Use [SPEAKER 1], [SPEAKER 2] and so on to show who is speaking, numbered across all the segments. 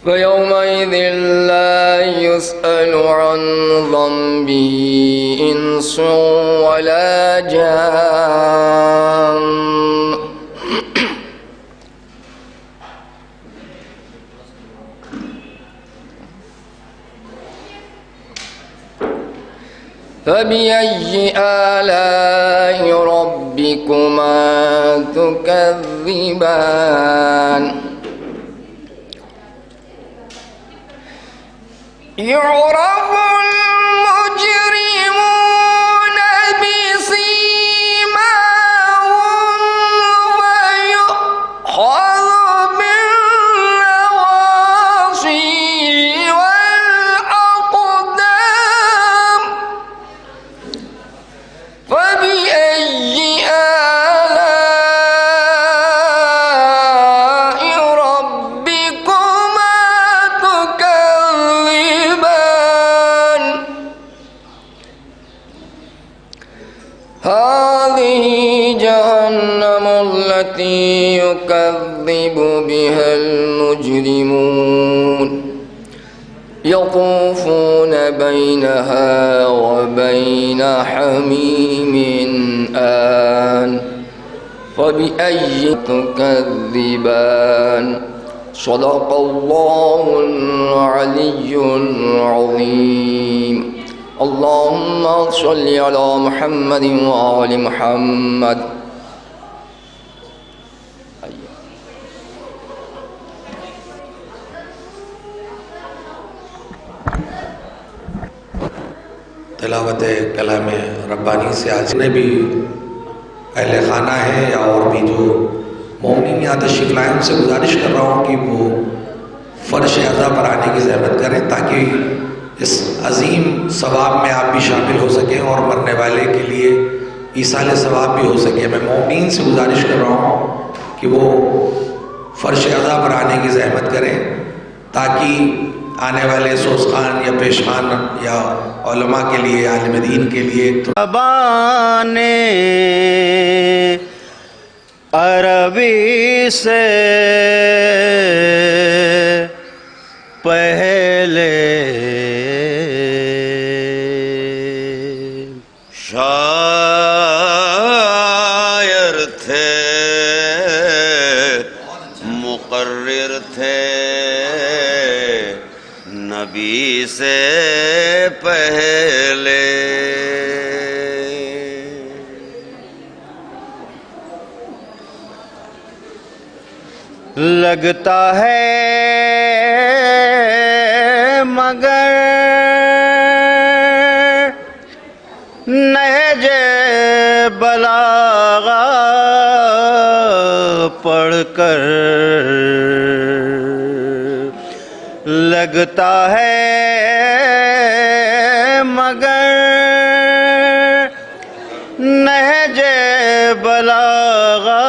[SPEAKER 1] فيومئذ لا يسأل عن ذنبه إنس ولا جان. فبأي آلاء ربكما تكذبان. يعرف المجرمون بسيماهم ويؤخذ بالنواصي والأقدام. فبأي آلاء ربكما تكذبان. هذه جهنم التي يكذب بها المجرمون يطوفون بينها وبين حميم آن. فبأي تكذبان. صدق الله العلي العظيم. اللهم صل على محمد وآل محمد.
[SPEAKER 2] تلاوت کلام ربانی سے آج نے بھی اہل خانہ ہیں یا اور بھی جو مومنین یہاں تشریف لائیں ان سے گزارش کر رہا ہوں کہ وہ فرش اعضا پر آنے کی زحمت کریں تاکہ اس عظیم ثواب میں آپ بھی شامل ہو سکیں اور مرنے والے کے لیے ایصال ثواب بھی ہو سکے. میں مومنین سے گزارش کر رہا ہوں کہ وہ فرش اعضا پر آنے کی زحمت کریں تاکہ آنے والے سوز خان یا پیش خان یا علماء کے لیے عالم دین کے لیے
[SPEAKER 3] زبان عربی سے پہلے شاعر تھے مقرر تھے نبی سے پہلے. لگتا ہے مگر نہج بلاغہ پڑھ کر لگتا ہے مگر نہج بلاغہ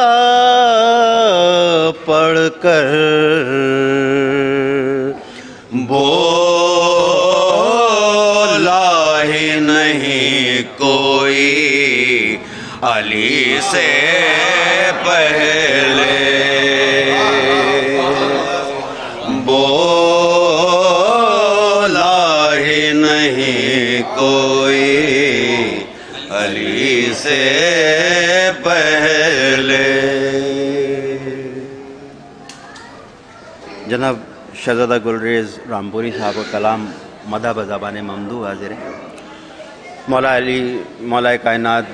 [SPEAKER 3] پڑھ کر بولا ہی نہیں کوئی علی سے پہلے. بولا ہی نہیں کوئی علی سے پہلے. جناب شہزادہ گلریز رامپوری صاحب کا کلام مدح بزبان ممدوح حاضر ہے. مولا علی مولا کائنات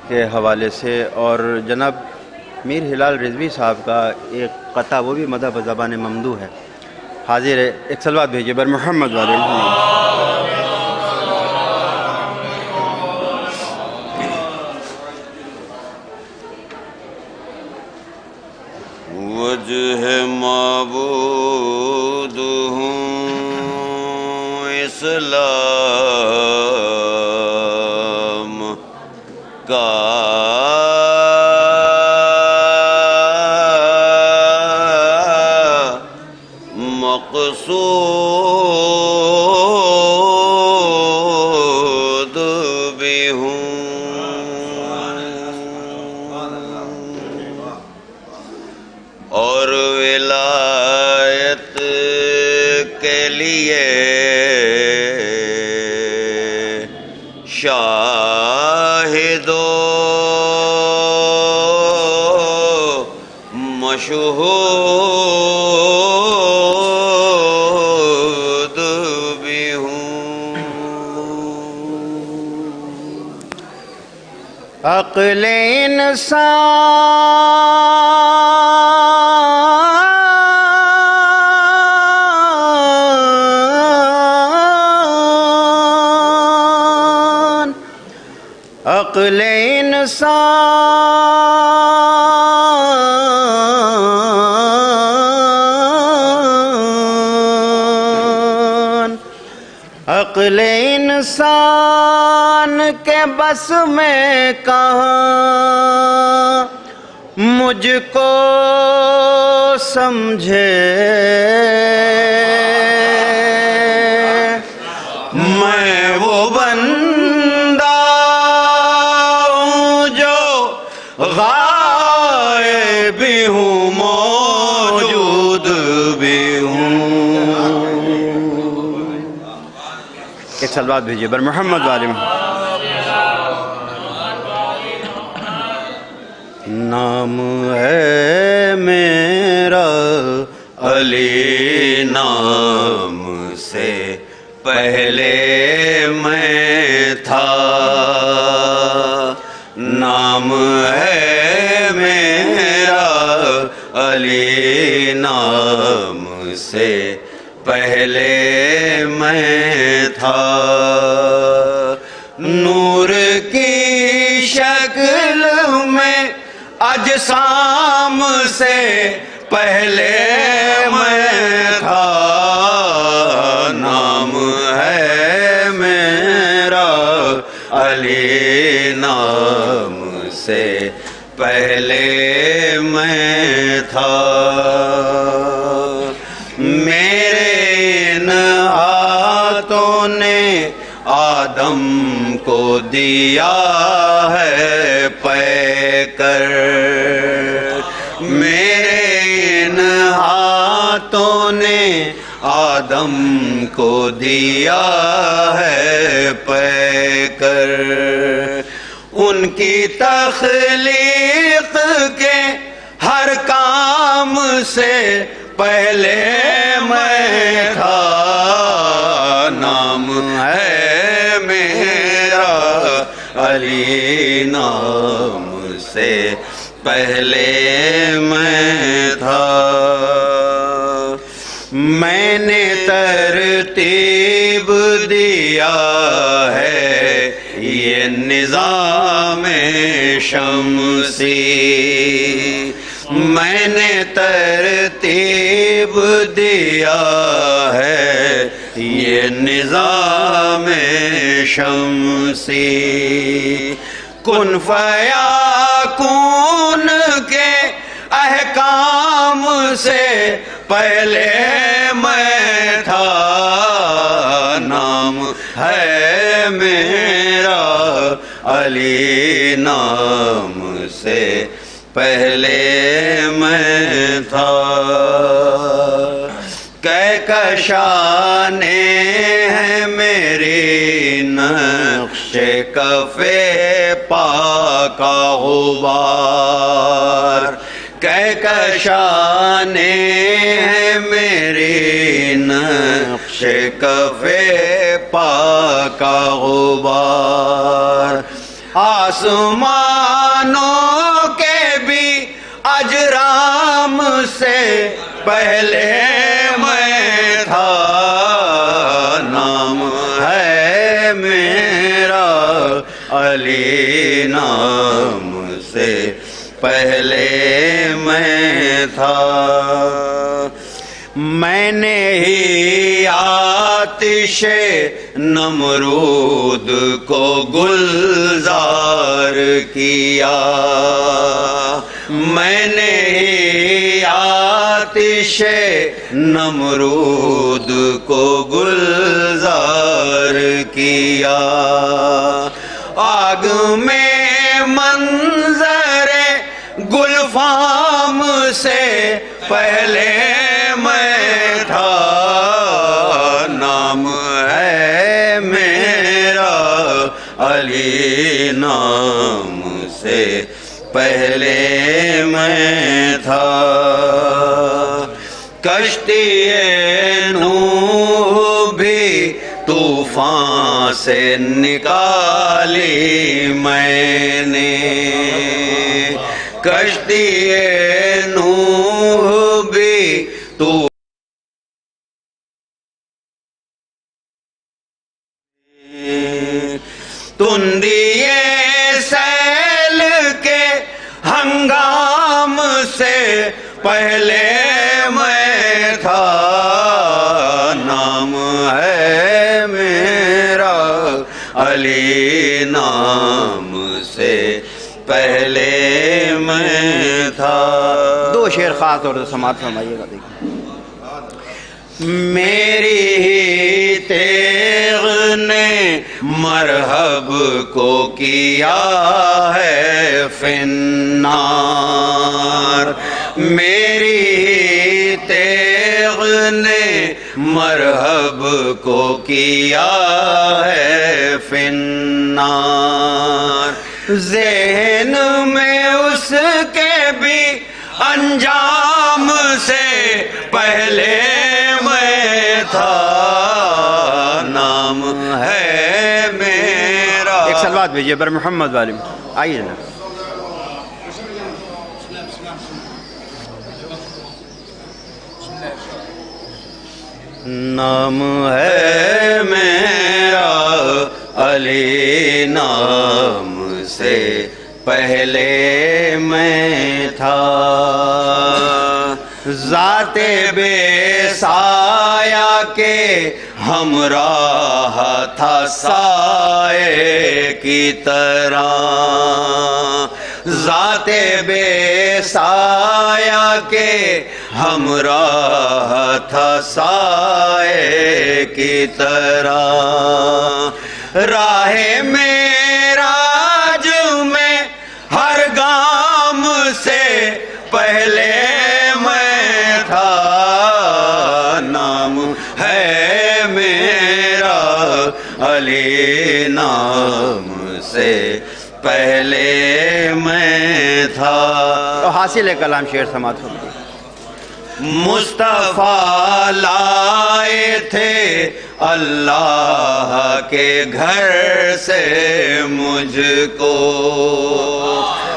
[SPEAKER 3] کے حوالے سے اور جناب میر ہلال رضوی صاحب کا ایک قطعہ وہ بھی مدح بزبان ممدوح ہے حاضر ہے. ایک صلوات بھیجیے بر محمد والے. وجہ معبود ہوں اسلام کا مقصود بھی ہوں اور ولایت لیے شاہد و مشہود بھی ہوں. عقل عقل انسان کے بس میں کہاں مجھ کو سمجھے. میں وہ بندہ ہوں جو غائب بھی ہوں موجود بھی ہوں. ایک صلوات بھیجیے بر محمد والی محمد. نام ہے میرا علی، نام سے پہلے میں تھا. نام ہے میرا علی، نام سے پہلے میں تھا. نور کی شکل میں اجسام سے پہلے میں تھا. نام ہے میرا علی، نام سے پہلے میں تھا. میرے ان ہاتھوں نے آدم کو دیا ہے پے کر. میرے ان ہاتھوں نے آدم کو دیا ہے پے کر. ان کی تخلیق کے ہر کام سے پہلے میں تھا. نام ہے میرا علی، نام سے پہلے میں تھا. میں نے ترتیب دیا ہے یہ نظام شمسی. میں نے ترتیب دیا ہے یہ نظام شمسی. کن فیاکون کے احکام سے پہلے میں تھا. نام ہے میرا علی، نام سے پہلے میں تھا. کہکشاں ہیں میری نقش کف پا کا غبار. کہکشاں ہیں میری نقش کف پا کا غبار. آسمانوں کے بھی اجرام سے پہلے میں تھا. نام ہے میرا علی، نام سے پہلے میں تھا. میں نے ہی آتش نمرود کو گلزار کیا. میں نے ہی آتش نمرود کو گلزار کیا. آگ میں منظر گلفام سے پہلے میں تھا. پہلے میں تھا، کشتی نوح بھی طوفان سے نکالی میں نے، کشتی نوح بھی تندی سیل کے ہنگام سے پہلے میں تھا، نام ہے میرا علی، نام سے پہلے میں تھا۔ دو شعر خاص طور سے سماعت فرمائیے گا، دیکھیں۔ میری ہی تیغ نے مرحب کو کیا ہے فی النار، میری ہی تیغ نے مرحب کو کیا ہے فی النار، ذہن میں اس کے بھی انجام سے پہلے میں تھا، نام ہے میرا۔ ایک سلوات بھیجیے بر محمد والی، آئیے نا۔ نام ہے میرا علی، نام سے پہلے میں تھا، ذات بے سایہ کے ہمراہ تھا سائے کی طرح، ذات بے سایہ کے ہمراہ تھا سائے کی طرح، راہ معراج میں ہر گام سے پہلے میں تھا، نام ہے میرا علی، نام سے پہلے میں تھا۔ تو حاصل ہے کلام شعر سماعت ہوتی۔ مصطفیٰ لائے تھے اللہ کے گھر سے مجھ کو،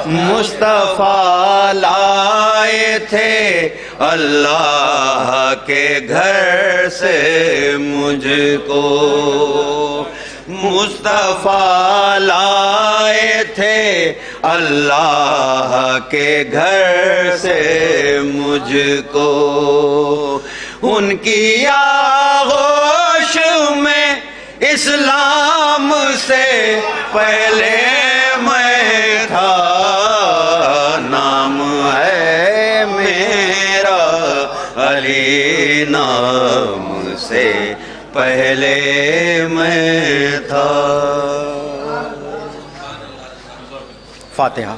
[SPEAKER 3] مصطفیٰ لائے تھے اللہ کے گھر سے مجھ کو، مصطفیٰ لائے تھے اللہ کے گھر سے مجھ کو، ان کی آغوش میں اسلام سے پہلے میں تھا، نام ہے میرا علی، نام سے پہلے میں تھا۔ فاتحہ۔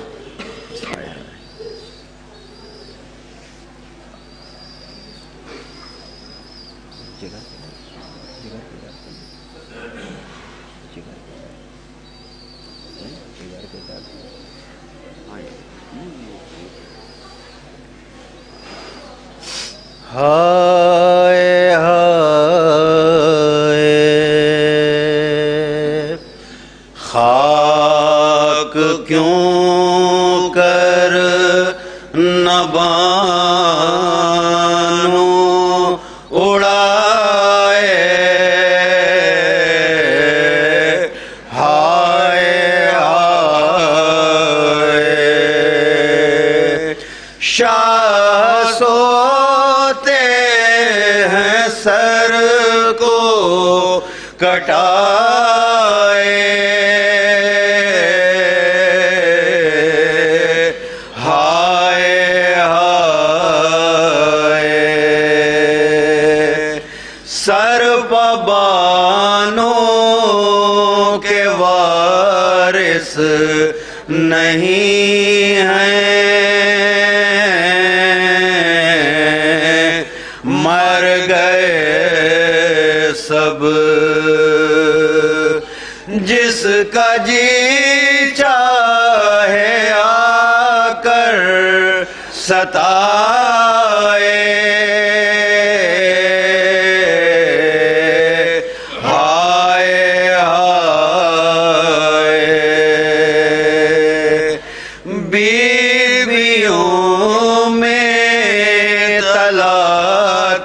[SPEAKER 3] ہائے ہائے خاک کیوں کر نہ بانوں اڑائے، ہائے ہائے شاہ سوتے ہیں سر کو کٹائے، ہائے ہائے سر پبانوں کے وارث نہیں ہیں، مر گئے سب، جس کا جی چاہے ستائے، ہائے ہائے بیویوں میں تلا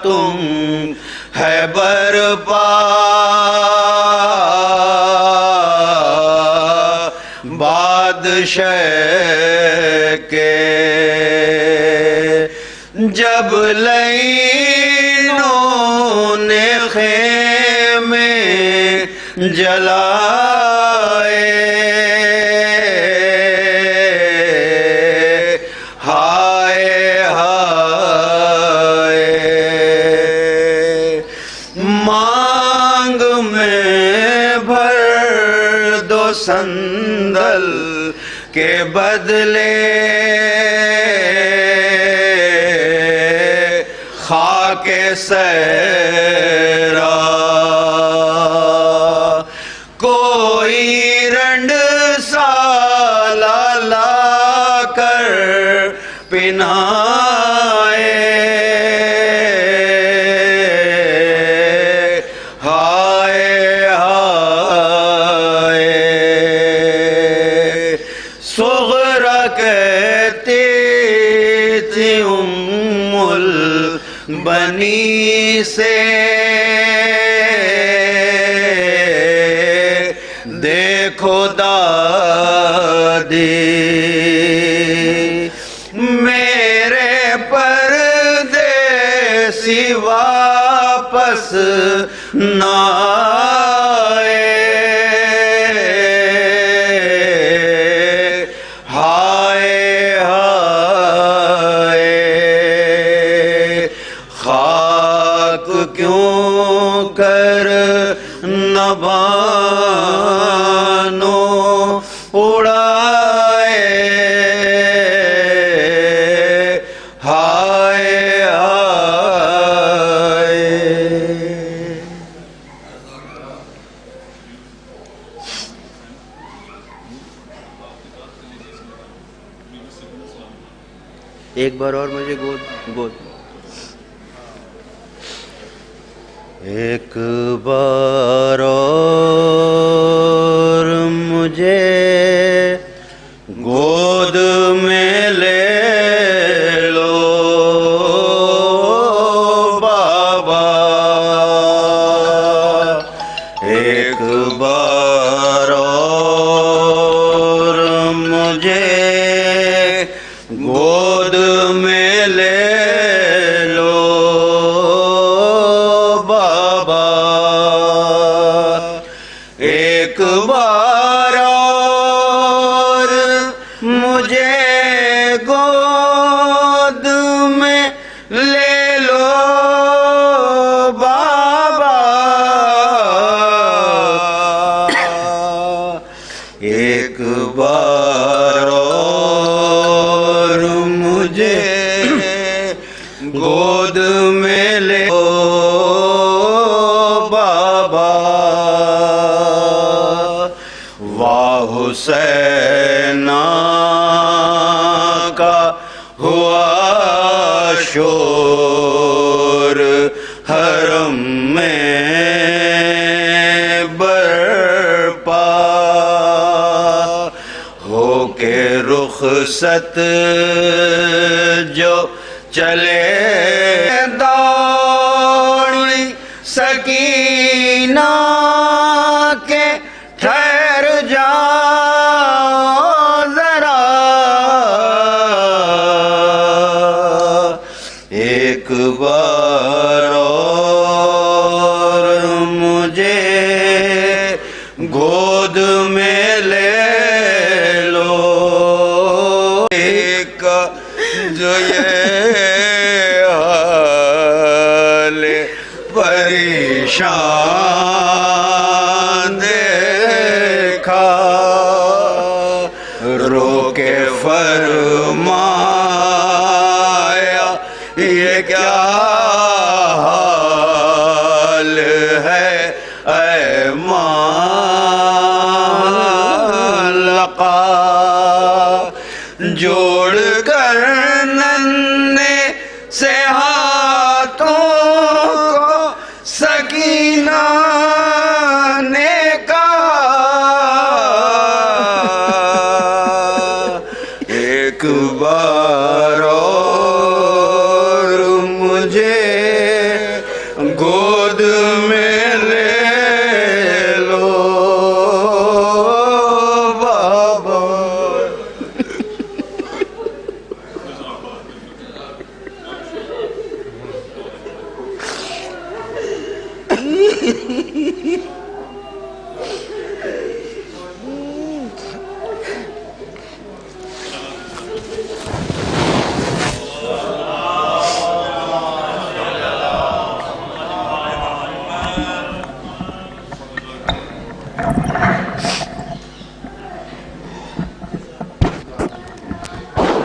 [SPEAKER 3] تم ہے برپا، بادشاہ کے جب لعینوں نے خیمے جلائے، ہائے ہائے مانگ میں بھر دو سندل کے بدلے، خاک سیرا کوئی رنڈ سالہ لا کر پنائے، ہائے ہائے صغرا کہتی تھی ام البنی سے، دیکھو دادی میرے پردیسی واپس نہ آئے، ہائے ہائے خاک کیوں کر نبانوں اڑائے، ہائے ہائے ایک بار اور مجھے گود ایک بار اور مجھے گود میں لے لو بابا، ایک بار اور مجھے گود میں لے لو بابا، ایک بار اور مجھے گود میں لے لو بابا، ایک بار اور مجھے گود میں لے لو بابا، واہ حسینہ کا ہوا شور حرم میں برپا، ہو کے رخصت جو چلے دوڑی سکینہ کے ٹھہر جاؤ ذرا، ایک بار اور مجھے گود میں لے لو، ایک جو یہ حال پریشان دیکھا، رو کے فرمایا یہ کیا حال ہے اے معلقہ، جوڑ کر نن
[SPEAKER 2] سے ہاتھوں کو سکینہ نے کہا ایک بار اور مجھے گود میں لے لو بابا.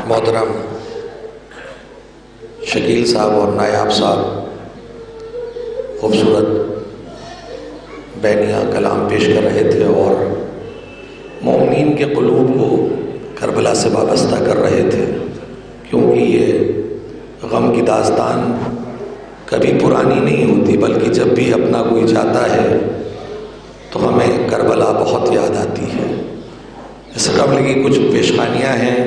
[SPEAKER 2] محترم شکیل صاحب اور نایاب صاحب خوبصورت بینیہ کلام پیش کر رہے تھے اور مومنین کے قلوب کو کربلا سے وابستہ کر رہے تھے، کیونکہ یہ غم کی داستان کبھی پرانی نہیں ہوتی، بلکہ جب بھی اپنا کوئی جاتا ہے تو ہمیں کربلا بہت یاد آتی ہے. اس قبل کی کچھ پیشخانیاں ہیں،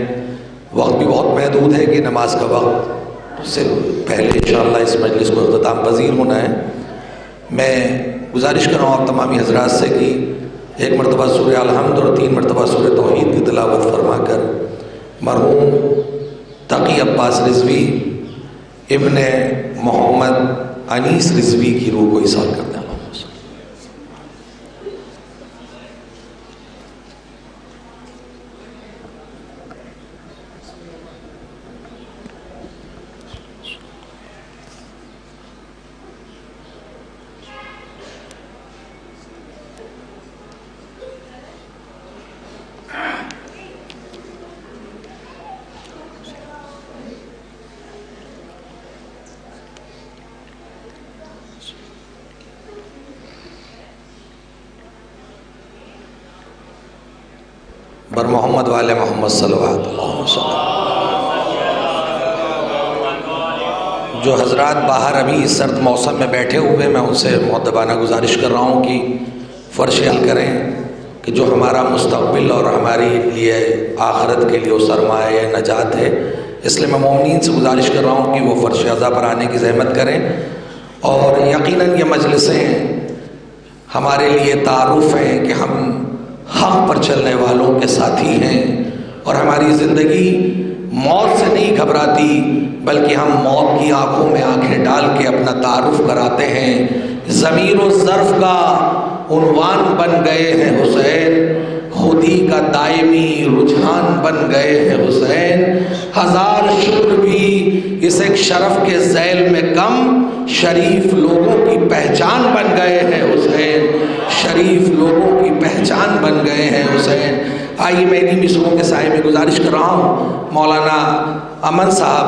[SPEAKER 2] وقت بھی بہت محدود ہے کہ نماز کا وقت سے پہلے انشاءاللہ اس مجلس کو اختتام پذیر ہونا ہے. میں گزارش کر رہا ہوں آپ تمامی حضرات سے کہ ایک مرتبہ سورہ الحمد اور 3 مرتبہ سورہ توحید کی تلاوت فرما کر مرحوم تقی عباس رضوی ابن محمد انیس رضوی کی روح کو ایصال کر دیں. بر محمد والے محمد صلوات اللہ وسلم. جو حضرات باہر ابھی اس سرد موسم میں بیٹھے ہوئے، میں ان سے مؤدبانہ گزارش کر رہا ہوں کہ فرش حل کریں کہ جو ہمارا مستقبل اور ہماری لیے آخرت کے لیے وہ سرمایہ نجات ہے، اس لیے میں مومنین سے گزارش کر رہا ہوں کہ وہ فرش عزا پر آنے کی زحمت کریں. اور یقیناً یہ مجلسیں ہمارے لیے تعارف ہیں کہ ہم حق پر چلنے والوں کے ساتھی ہیں، اور ہماری زندگی موت سے نہیں گھبراتی، بلکہ ہم موت کی آنکھوں میں آنکھیں ڈال کے اپنا تعارف کراتے ہیں. ضمیر و ظرف کا عنوان بن گئے ہیں حسین، خودی کا دائمی رجحان بن گئے ہیں حسین. ہزار شکر بھی اس ایک شرف کے ذیل میں کم، شریف لوگوں کی پہچان بن گئے ہیں حسین، شریف لوگوں کی پہچان بن گئے ہیں حسین. آئیے میں انہی مصروں کے سائے میں گزارش کر رہا ہوں مولانا امن صاحب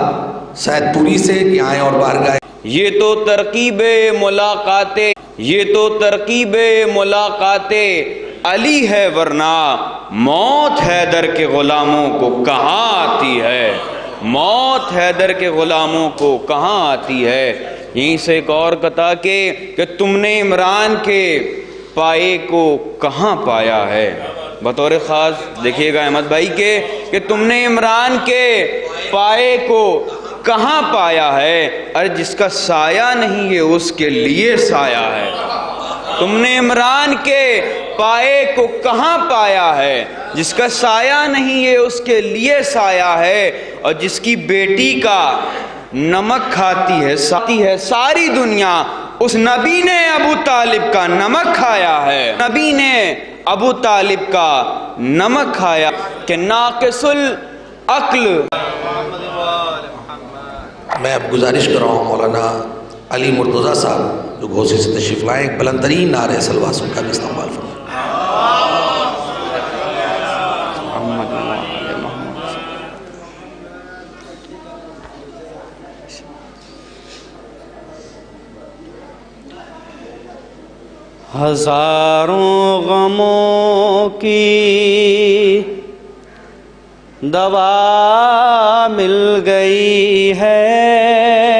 [SPEAKER 2] سید پوری سے کہ آئیں اور بارگاہ.
[SPEAKER 4] یہ تو ترکیب ملاقات علی ہے، ورنہ موت حیدر کے غلاموں کو کہاں آتی ہے، موت حیدر کے غلاموں کو کہاں آتی ہے. یہیں سے ایک اور قطع کہ تم نے عمران کے پائے کو کہاں پایا ہے. بطور خاص دیکھیے گا احمد بھائی کہ تم نے عمران کے پائے کو کہاں پایا ہے، اور جس کا سایہ نہیں ہے اس کے لیے سایہ ہے. تم نے عمران کے پائے کو کہاں پایا ہے، جس کا سایہ نہیں ہے اس کے لیے سایہ ہے. اور جس کی بیٹی کا نمک کھاتی ہے ساری دنیا، اس نبی نے ابو طالب کا نمک کھایا ہے، نبی نے ابو طالب کا نمک کھایا. کہ ناقص العقل.
[SPEAKER 2] میں اب گزارش کر رہا ہوں مولانا علی مرتضیٰ صاحب جو گھوسی سے تشریف لائیں، ایک بلند ترین نعرہ سلواس ان کا بھی استقبال فرمائیں.
[SPEAKER 4] ہزاروں غموں کی دوا مل گئی ہے،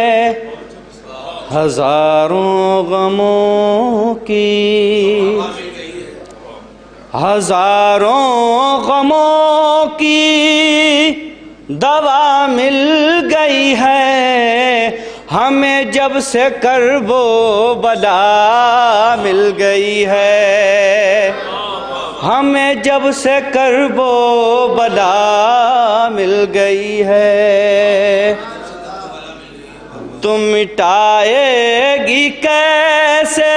[SPEAKER 5] ہزاروں غموں کی، ہزاروں غموں کی دوا مل گئی ہے ہمیں، جب سے کرب و بلا مل گئی ہے، ہمیں جب سے کرب و بلا مل گئی ہے۔ تم مٹائے گی کیسے،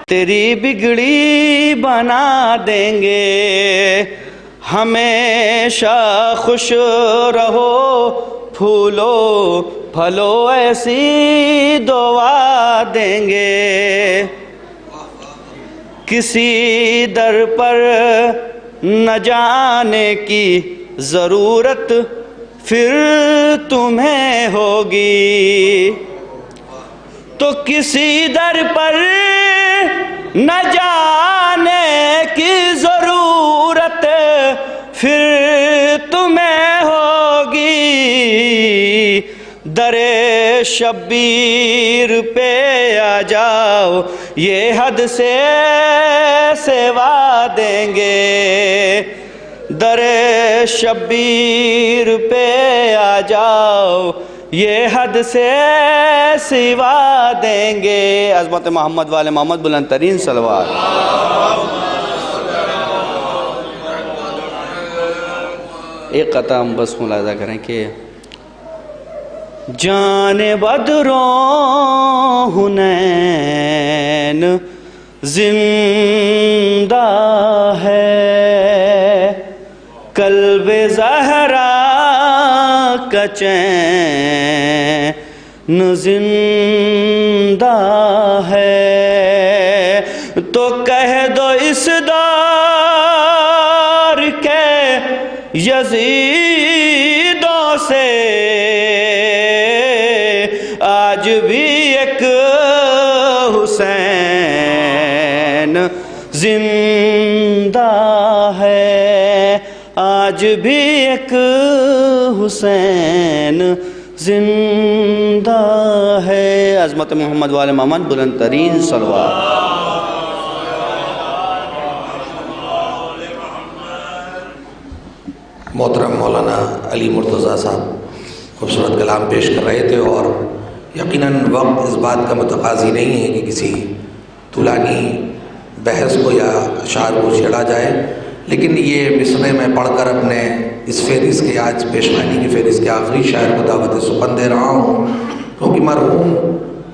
[SPEAKER 5] تیری بگڑی بنا دیں گے، ہمیشہ خوش رہو پھولو پھلو ایسی دعا دیں گے۔ کسی در پر نہ جانے کی ضرورت پھر تمہیں ہوگی، تو کسی در پر نہ جانے کی ضرورت پھر تمہیں ہوگی، در شبیر پہ آ جاؤ یہ حد سے سوا دیں گے، در شبیر پہ آ جاؤ یہ حد سے سوا دیں گے۔ عظمت محمد والے محمد بلند ترین صلوات۔ ایک قطعہ ہم بس ملاحظہ کریں کہ جان بدروں حنین زندہ ہے، قلب زہرا کا چین زندہ ہے، تو کہہ دو اس دور کے یزیدوں سے آج بھی ایک حسین زندہ ہے، آج بھی ایک حسین زندہ ہے۔ عظمت محمد والے محمد بلند ترین صلوات۔
[SPEAKER 2] محترم مولانا علی مرتضیٰ صاحب خوبصورت کلام پیش کر رہے تھے، اور یقیناً وقت اس بات کا متقاضی نہیں ہے کہ کسی طولانی بحث کو یا اشعار کو چھیڑا جائے، لیکن یہ مصرعے میں پڑھ کر اپنے اس فہرست کے آج پیشوانی کی فہرست کے آخری شاعر کو دعوت سخن دے رہا ہوں، کیونکہ مرحوم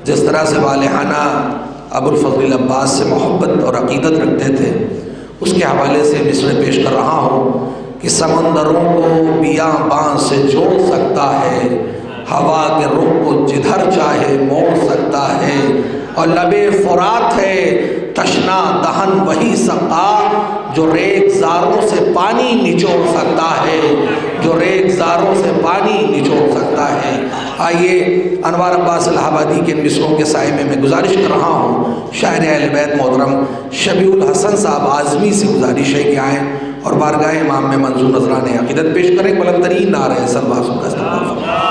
[SPEAKER 2] جس طرح سے والہانہ ابوالفضل عباس سے محبت اور عقیدت رکھتے تھے، اس کے حوالے سے مصرعے پیش کر رہا ہوں کہ سمندروں کو بیاباں سے جوڑ سکتا ہے، ہوا کے رخ کو جدھر چاہے موڑ سکتا ہے، اور لب فرات ہے تشنا دہن وہی سقا جو ریگ زاروں سے پانی نچوڑ سکتا ہے، جو ریگ زاروں سے پانی نچوڑ سکتا ہے۔ آئیے انوار عباس الہ آبادی کے مصروں کے سائے میں گزارش کر رہا ہوں، شاعر اہل بیت محترم شبیع الحسن صاحب اعظمی سے گزارش ہے کہ آئیں اور بارگاہ امام میں منظور نذرانِ عقیدت پیش کریں۔ بلند ترین نعرہ صلوات کا استقبال فرمائیں۔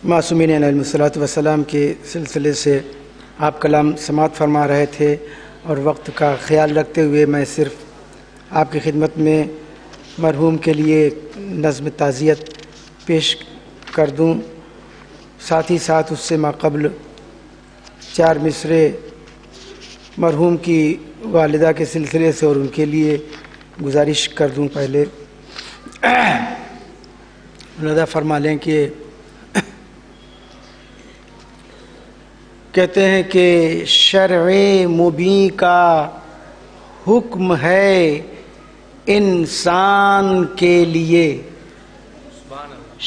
[SPEAKER 6] معصومین علیہ الصلوۃ والسلام کے سلسلے سے آپ کلام سماعت فرما رہے تھے، اور وقت کا خیال رکھتے ہوئے میں صرف آپ کی خدمت میں مرحوم کے لیے نظم تعزیت پیش کر دوں، ساتھ ہی ساتھ اس سے ماقبل 4 مصرے مرحوم کی والدہ کے سلسلے سے اور ان کے لیے گزارش کر دوں۔ پہلے ملاحظہ فرما لیں کہ کہتے ہیں کہ شرع مبین کا حکم ہے انسان کے لیے،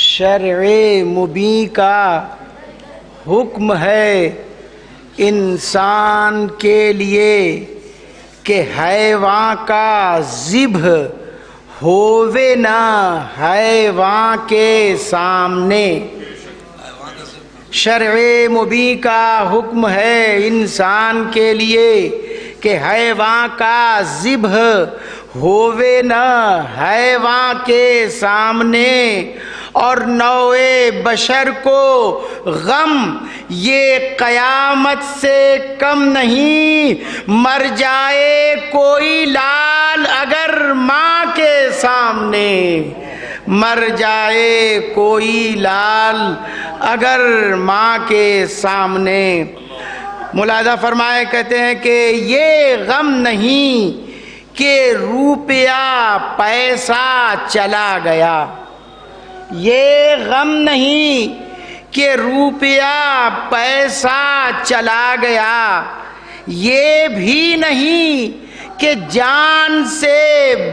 [SPEAKER 6] شرع مبین کا حکم ہے انسان کے لیے کہ حیوان کا ذبح ہووے نہ حیواں کے سامنے، شرع مبین کا حکم ہے انسان کے لیے کہ حیواں کا ذبح ہووے نہ حیواں کے سامنے، اور نوع بشر کو غم یہ قیامت سے کم نہیں، مر جائے کوئی لال اگر ماں کے سامنے، مر جائے کوئی لال اگر ماں کے سامنے۔ ملاحظہ فرمائے، کہتے ہیں کہ یہ غم نہیں کہ روپیہ پیسہ چلا گیا، یہ غم نہیں کہ روپیہ پیسہ چلا گیا، یہ بھی نہیں کہ جان سے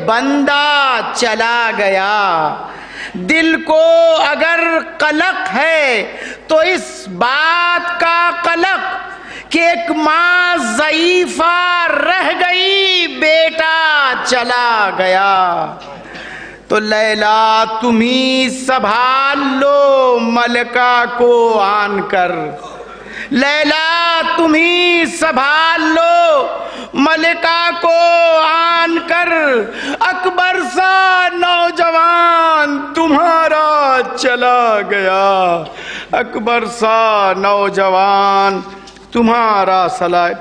[SPEAKER 6] بندہ چلا گیا۔ دل کو اگر قلق ہے تو اس بات کا قلق کہ ایک ماں ضعیفہ رہ گئی، بیٹا چلا گیا۔ تو لیلا تمہیں سنبھال لو ملکہ کو آن کر، لیلا تمہیں سنبھال لو ملکہ کو آن کر، اکبر سا نوجوان تمہارا چلا گیا، اکبر سا نوجوان تمہارا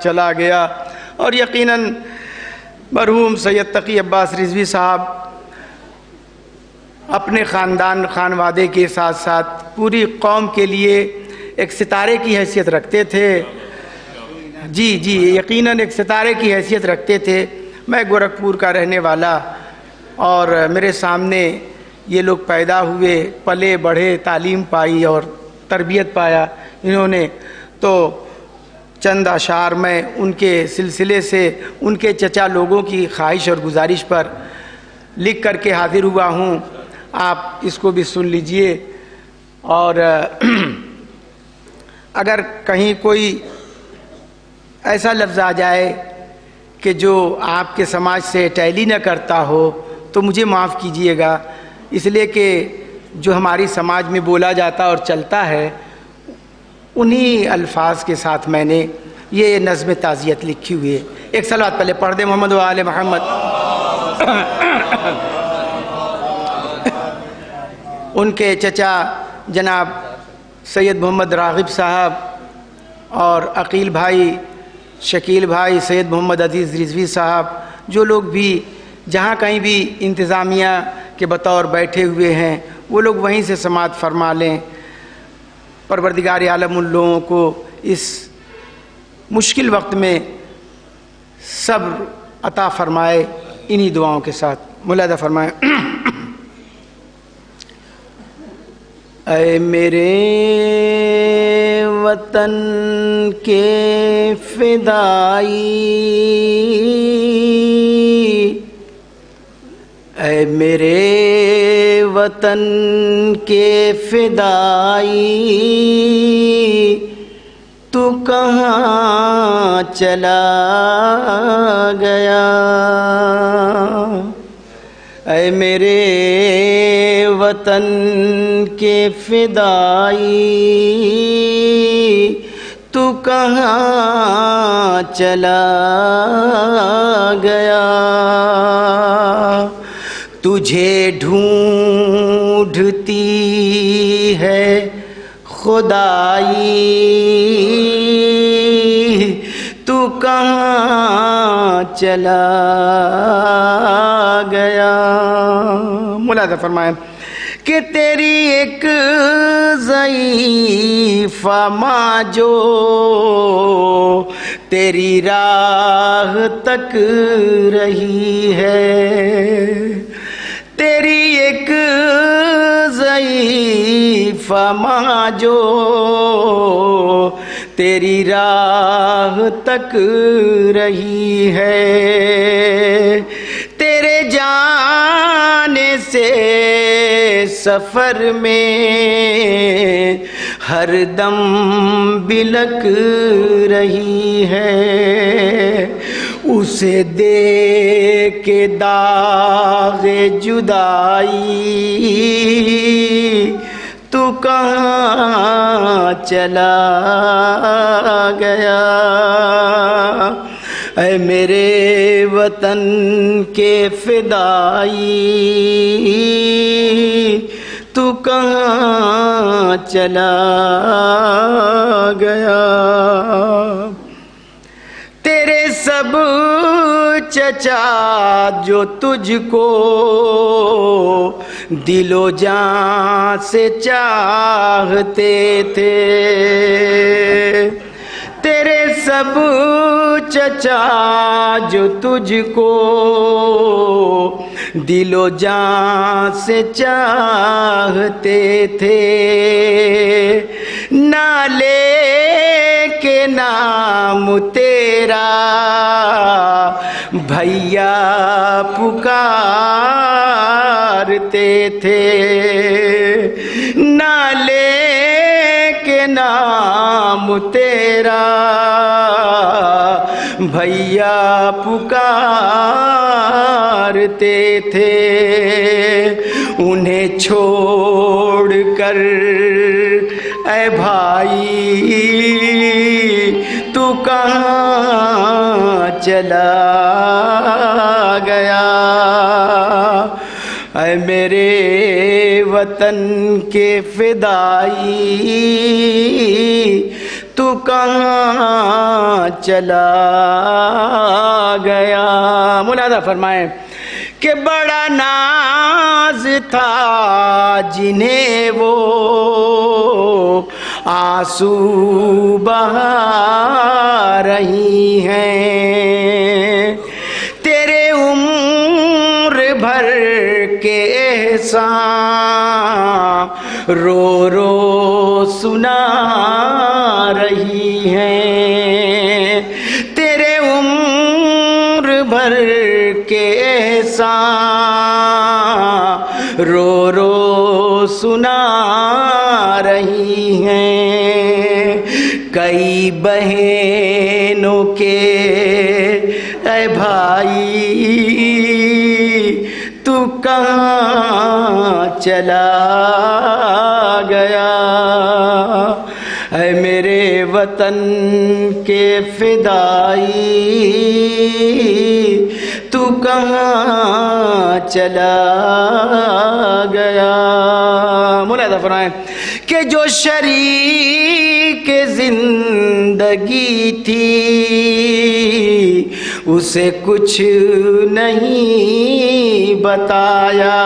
[SPEAKER 6] چلا گیا۔ اور یقیناً مرحوم سید تقی عباس رضوی صاحب اپنے خانوادے کے ساتھ ساتھ پوری قوم کے لیے ایک ستارے کی حیثیت رکھتے تھے۔ جی یقیناً ایک ستارے کی حیثیت رکھتے تھے۔ میں گورکھپور کا رہنے والا، اور میرے سامنے یہ لوگ پیدا ہوئے، پلے بڑھے، تعلیم پائی اور تربیت پایا انہوں نے۔ تو چند اشعار میں ان کے سلسلے سے ان کے چچا لوگوں کی خواہش اور گزارش پر لکھ کر کے حاضر ہوا ہوں، آپ اس کو بھی سن لیجئے۔ اور اگر کہیں کوئی ایسا لفظ آ جائے کہ جو آپ کے سماج سے ٹیلی نہ کرتا ہو تو مجھے معاف کیجئے گا، اس لیے کہ جو ہماری سماج میں بولا جاتا اور چلتا ہے انہی الفاظ کے ساتھ میں نے یہ نظم تعزیت لکھی ہوئی ہے۔ ایک صلوات پہلے پڑھ دیں محمد و آل محمد۔ ان کے چچا جناب سید محمد راغب صاحب اور عقیل بھائی، شکیل بھائی، سید محمد عزیز رضوی صاحب، جو لوگ بھی جہاں کہیں بھی انتظامیہ کے بطور بیٹھے ہوئے ہیں وہ لوگ وہیں سے سماعت فرما لیں۔ پروردگار عالم ان لوگوں کو اس مشکل وقت میں صبر عطا فرمائے، انہی دعاؤں کے ساتھ ملاحظہ فرمائیں۔ اے میرے وطن کے فدائی، اے میرے وطن کے فدائی، تو کہاں چلا گیا؟ اے میرے وطن کے فدائی، تو کہاں چلا گیا؟ تجھے ڈھونڈتی ہے خدائی، تو کہاں چلا گیا؟ ملاحظہ فرمائیں کہ تیری ایک ضعیفہ ماں جو تیری راہ تک رہی ہے، تیری ایک ضعیفہ ماں جو تیری راہ تک رہی ہے، تیرے جانے سے سفر میں ہر دم بلک رہی ہے، اسے دے کے داغ جدائی تو کہاں چلا گیا؟ اے میرے وطن کے فدائی تو کہاں چلا گیا؟ تیرے سب چچا جو تجھ کو دل و جان سے چاہتے تھے، تیرے سب چچا جو تجھ کو دل و جان سے چاہتے تھے، نہ لے کے نام تیرا بھیا پکارتے تھے، نہ لے کے نام تیرا بھیا پکارتے تھے، انہیں چھوڑ کر اے بھائی تو کہاں چلا گیا؟ اے میرے وطن کے فدائی تو کہاں چلا گیا؟ ملاحظہ فرمائیں کہ بڑا ناز تھا جنہیں وہ آنسو بہا رہی ہیں، تیرے عمر بھر کے احسان رو رو سنا رہی ہیں، تیرے عمر بھر کے احسان رو رو سنا رہی ہیں، کئی بہنوں کے اے بھائی تو کہاں چلا گیا؟ اے میرے وطن کے فدائی تو کہاں چلا گیا؟ ملاحظہ فرمائیں کہ جو شریک زندگی تھی اسے کچھ نہیں بتایا،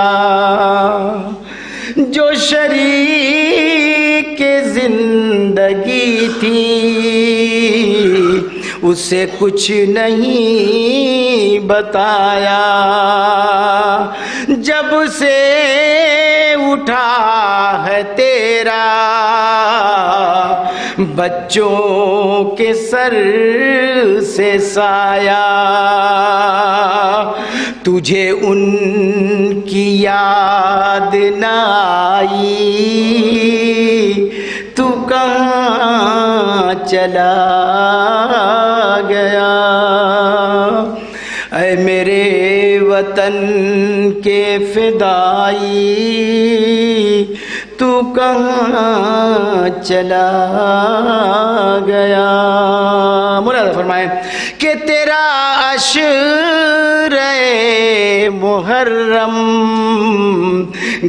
[SPEAKER 6] جو شریک زندگی تھی اسے کچھ نہیں بتایا، جب سے اٹھا ہے تیرا بچوں کے سر سے سایہ، تجھے ان کی یاد نہ آئی تو کہاں چلا گیا؟ اے میرے وطن کے فدائی تو کہاں چلا گیا؟ ملاحظہ فرمائیں کہ تیرا عشرِ محرم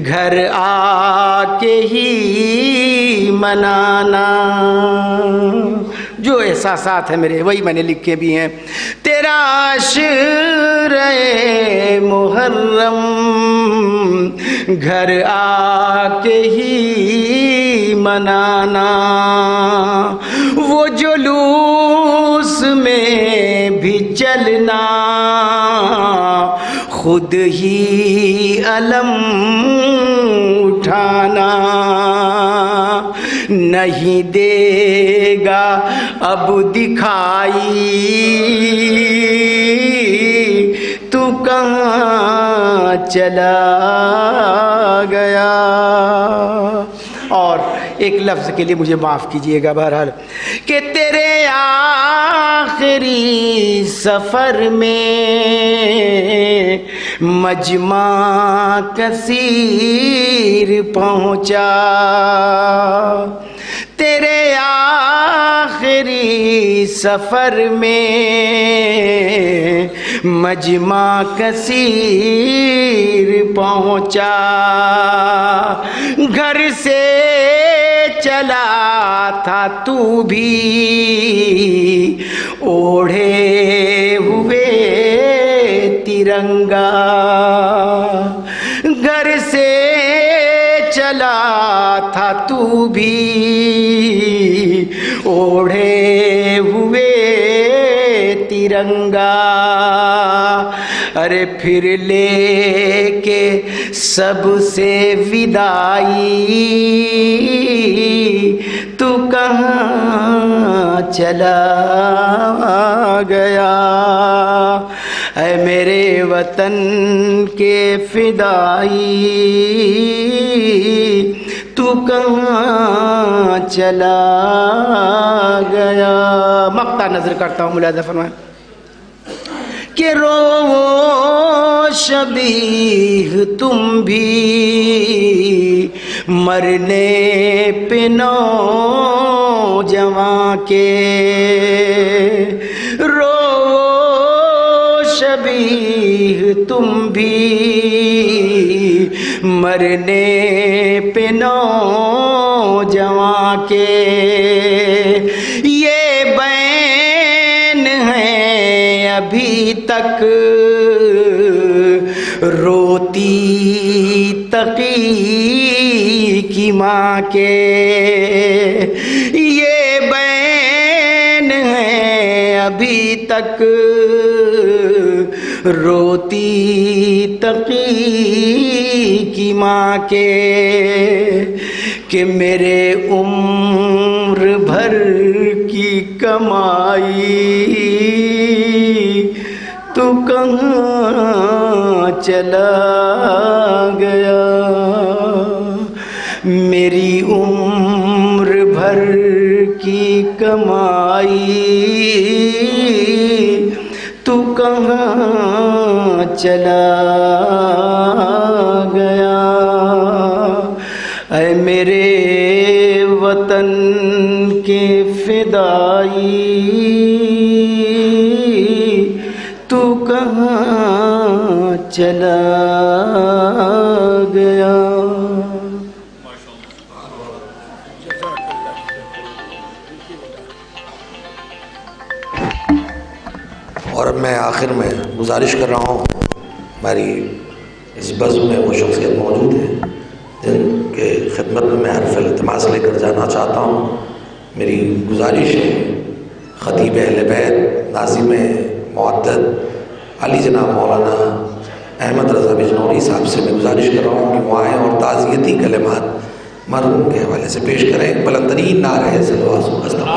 [SPEAKER 6] گھر آ کے ہی منانا، جو احساسات ہیں میرے وہی میں نے لکھے بھی ہیں، تیرا عشرِ محرم گھر آ کے ہی منانا، وہ جلوس میں بھی چلنا، خود ہی علم اٹھانا، نہیں دے گا اب دکھائی تو کہاں چلا گیا؟ اور ایک لفظ کے لیے مجھے معاف کیجئے گا، بہرحال کہ تیرے آخری سفر میں مجمع کثیر پہنچا، تیرے آخری سفر میں مجمع کثیر پہنچا، گھر سے چلا تھا تو بھی اوڑھے ہوئے ترنگا، گھر سے چلا تھا تو بھی اوڑھے ہوئے ترنگا، ارے پھر لے کے سب سے وداعی تو کہاں چلا گیا، اے میرے وطن کے فدائی تو کہاں چلا گیا۔ مقطع نظر کرتا ہوں، ملاحظہ فرمائیں کہ رو شبیہ تم بھی مرنے پہ نوجواں کے، رو شبیہ تم بھی مرنے پہ نوجواں کے، یہ بین ہیں ابھی تک روتی تقی کی ماں کے، یہ بین ہیں ابھی تک روتی تقی کی ماں کے، کہ میرے عمر بھر کی کمائی تو کہاں چلا گیا، میری عمر بھر کی کمائی تو کہاں چلا گیا، اے میرے وطن کے فدائی تو کہاں چلا گیا۔
[SPEAKER 2] اور اب میں آخر میں گزارش کر رہا ہوں، ہماری اس بزم میں وہ شخصیت موجود ہیں جن کے خدمت میں حرف التماس لے کر جانا چاہتا ہوں۔ میری گزارش ہے خطیب اہل بیت ناظم معدد علی جناب مولانا احمد رضا بجنوری صاحب سے میں گزارش کر رہا ہوں کہ وہ آئیں اور تعزیتی کلمات مرحوم کے حوالے سے پیش کریں۔ بلندرین نعرہ صلوات و سلام۔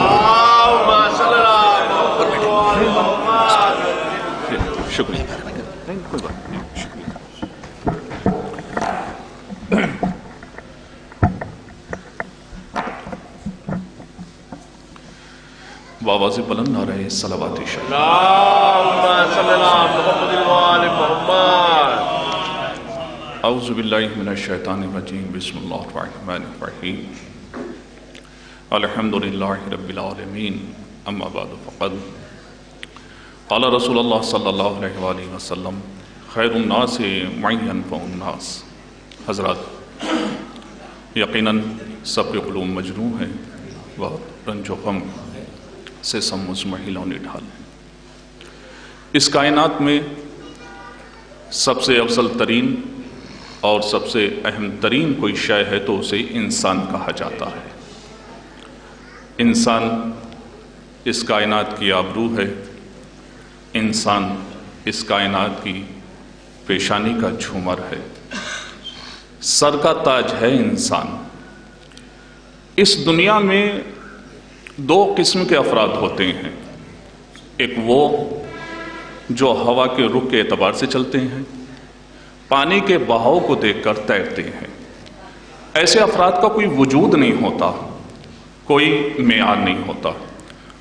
[SPEAKER 4] شکریہ۔ بآواز بلند نعرہ صلوات شریف۔
[SPEAKER 7] اللہم صلی اللہ محمد وآل محمد۔
[SPEAKER 4] اعوذ باللہ من الشیطان الرجیم، بسم اللہ الرحمن الرحیم۔ الحمدللہ رب العالمین، اما بعد فقد قال رسول اللہ صلی اللہ علیہ وآلہ وسلم خیر الناس معی انفع الناس۔ حضرات، یقیناً سب کے قلوب مجروح ہیں، بہت رنج و غم سے سب مزمحل و نڈھال ہیں۔ اس کائنات میں سب سے افضل ترین اور سب سے اہم ترین کوئی شے ہے تو اسے انسان کہا جاتا ہے۔ انسان اس کائنات کی آبرو ہے، انسان اس کائنات کی پیشانی کا جھومر ہے، سر کا تاج ہے انسان۔ اس دنیا میں دو قسم کے افراد ہوتے ہیں، ایک وہ جو ہوا کے رخ کے اعتبار سے چلتے ہیں، پانی کے بہاؤ کو دیکھ کر تیرتے ہیں۔ ایسے افراد کا کوئی وجود نہیں ہوتا، کوئی معیار نہیں ہوتا۔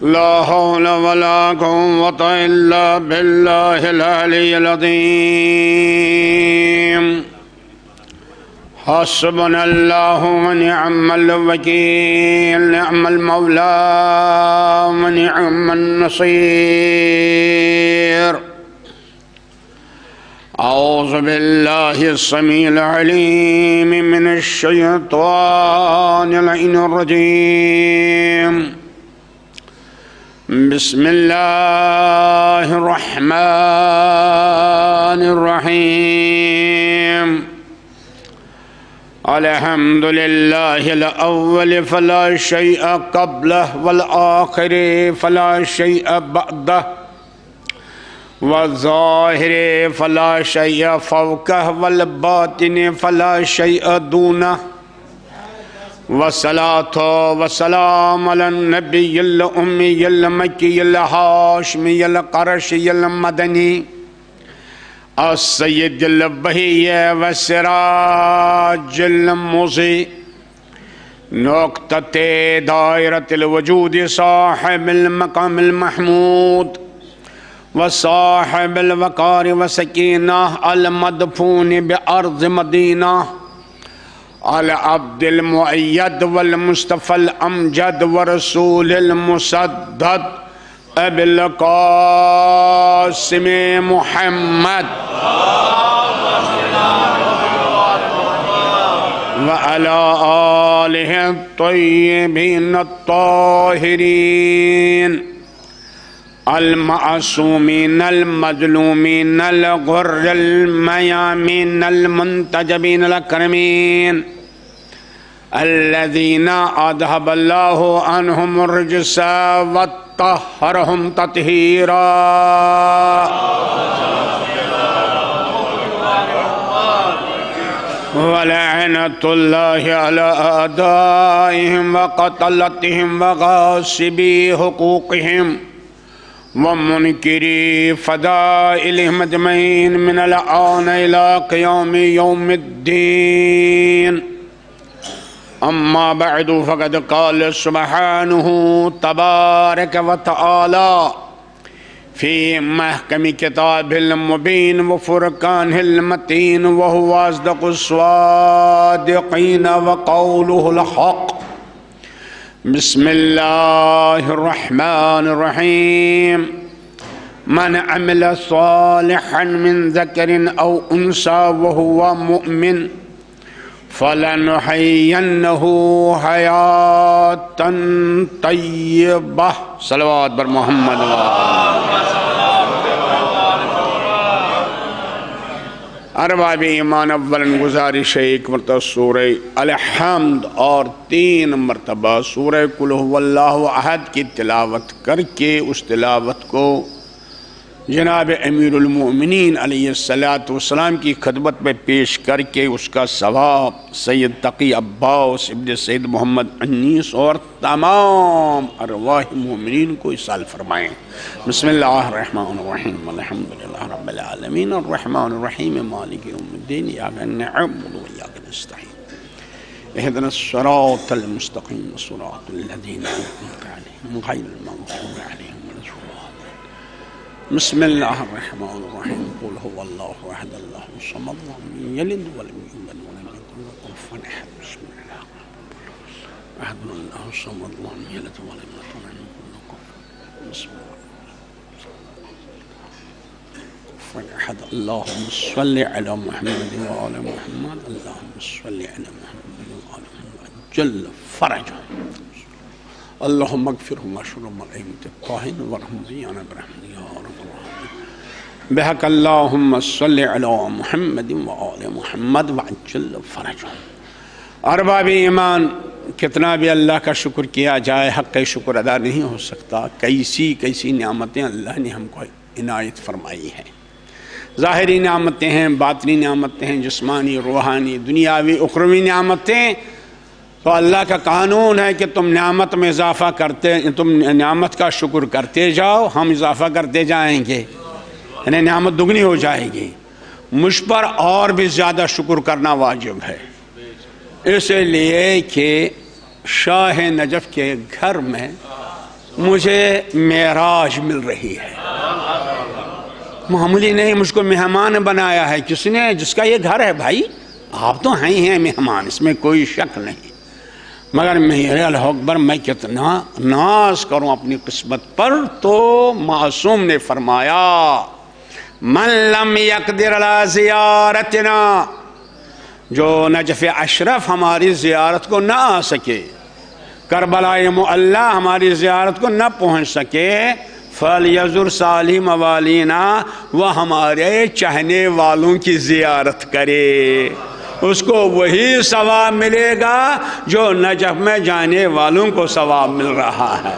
[SPEAKER 8] لا حول ولا قوة إلا بالله العلي العظيم حسبنا الله ونعم الوكيل نعم المولى ونعم النصير أعوذ بالله السميع العليم من الشيطان اللعين الرجيم بسم الله الرحمن الرحيم الحمد لله الأول فلا شيء قبله والآخر فلا شيء بعده والظاهر فلا شيء فوقه والباطن فلا شيء دونه والصلاة والسلام على النبي الأمي المكي الهاشمي القرشي المدني السيد البهي والسراج المضيء نقطة دائرة الوجود صاحب المقام المحمود وصاحب الوقار والسكينة المدفون بأرض مدينة العبد المؤيد والمصطفى الأمجد ورسول المسدد أبي القاسم محمد وعلى آله الطيبين الطاهرين المعصومين المظلومين الغر الميامين المنتجبين الأكرمين الذين أذهب الله عنهم الرجس وطهرهم تطهيرا ولعنة الله على أعدائهم وقتلتهم وغاصبي حقوقهم ومنكري فضائلهم أجمعين من الآن إلى قيام يوم الدين أما بعد فقد قال سبحانه تبارك وتعالى في محكم كتاب المبين وفرقانه المتين وهو أصدق الصادقين وقوله الحق بسم الله الرحمن الرحيم من عمل صالحا من ذكر أو أنثى وهو مؤمن فلنحيينه حياة طيبة صلوات بر محمد ارباب ایمان اولن گزارش ہے ایک مرتبہ سورہ الحمد اور 3 مرتبہ سورہ قل هو اللہ احد کی تلاوت کر کے اس تلاوت کو جناب امیر المؤمنین علیہ السلام کی خدمت میں پیش کر کے اس کا ثواب سید تقی عباس ابن سید محمد انیس اور تمام ارواح مومنین کو اصال فرمائیں بسم اللہ الرحمن الرحیم الحمدللہ رب العالمین الرحمن الرحیم مالک یوم الدین ایاک نعبد و ایاک نستعین اهدنا الصراط المستقیم صراط الذین انعمت علیہم غیر المغضوب علیہم بسم اللہ الرحمن الرحیم قل هو اللہ احد اللہ الصمد لم یلد ولم یولد ولم یکن له کفوا احد بسم اللہ احد اللہ الصمد لم یلد ولم یولد ولم یکن له کفوا بسم اللہ احد اللهم صل على محمد وآل محمد اللهم صل على محمد وآل محمد جل فرجه اللهم اغفرهم واشرهم الائمة الطاهرين وارحمهم زيانا برحمتك يا رب العالمين بحق اللهم صل على محمد وآل محمد وعجل فرجهم ارباب ایمان کتنا بھی اللہ کا شکر کیا جائے حق شکر ادا نہیں ہو سکتا کیسی نعمتیں اللہ نے ہم کو عنایت فرمائی ہیں ظاہری نعمتیں ہیں باطنی نعمتیں ہیں جسمانی روحانی دنیاوی اخروی نعمتیں تو اللہ کا قانون ہے کہ تم نعمت میں اضافہ تم نعمت کا شکر کرتے جاؤ ہم اضافہ کرتے جائیں گے یعنی نعمت دگنی ہو جائے گی مجھ پر اور بھی زیادہ شکر کرنا واجب ہے اس لیے کہ شاہ نجف کے گھر میں مجھے معراج مل رہی ہے، معمولی نہیں، مجھ کو مہمان بنایا ہے کس نے؟ جس کا یہ گھر ہے بھائی، آپ تو ہیں مہمان، اس میں کوئی شک نہیں، مگر میرے اللہ اکبر میں کتنا ناز کروں اپنی قسمت پر۔ تو معصوم نے فرمایا من لم یقدر علی زیارتنا، جو نجف اشرف ہماری زیارت کو نہ آ سکے، کربلائے معلیٰ ہماری زیارت کو نہ پہنچ سکے، فَلْيَزُرْ صَالِحِ مَوَالِينَا، وہ ہمارے چاہنے والوں کی زیارت کرے، اس کو وہی ثواب ملے گا جو نجف میں جانے والوں کو ثواب مل رہا ہے۔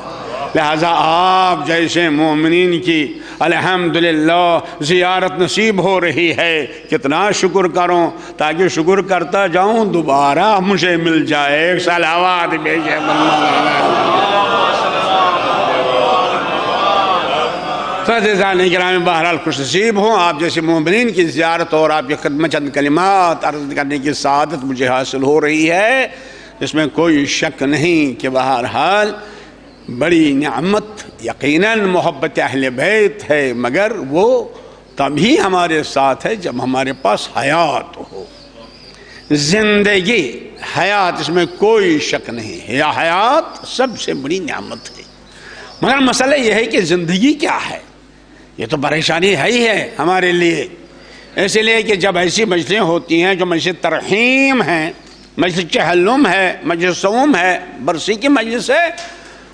[SPEAKER 8] لہذا آپ جیسے مومنین کی الحمدللہ زیارت نصیب ہو رہی ہے، کتنا شکر کروں، تاکہ شکر کرتا جاؤں دوبارہ مجھے مل جائے۔ ایک صلوات بھیجے فضیلتِ کرام، بہرحال خوش نصیب ہوں آپ جیسے مومنین کی زیارت اور آپ کی خدمت چند کلمات عرض کرنے کی سعادت مجھے حاصل ہو رہی ہے، اس میں کوئی شک نہیں کہ بہرحال بڑی نعمت یقیناً محبت اہل بیت ہے، مگر وہ تبھی ہمارے ساتھ ہے جب ہمارے پاس حیات ہو، زندگی حیات، اس میں کوئی شک نہیں ہے، یا حیات سب سے بڑی نعمت ہے۔ مگر مسئلہ یہ ہے کہ زندگی کیا ہے، یہ تو پریشانی ہے ہی ہے ہمارے لیے، اس لیے کہ جب ایسی مجلسیں ہوتی ہیں جو مجلس ترحیم ہیں، مجلس چہلم ہے، مجلس صوم ہے، برسی کی مجلس ہے،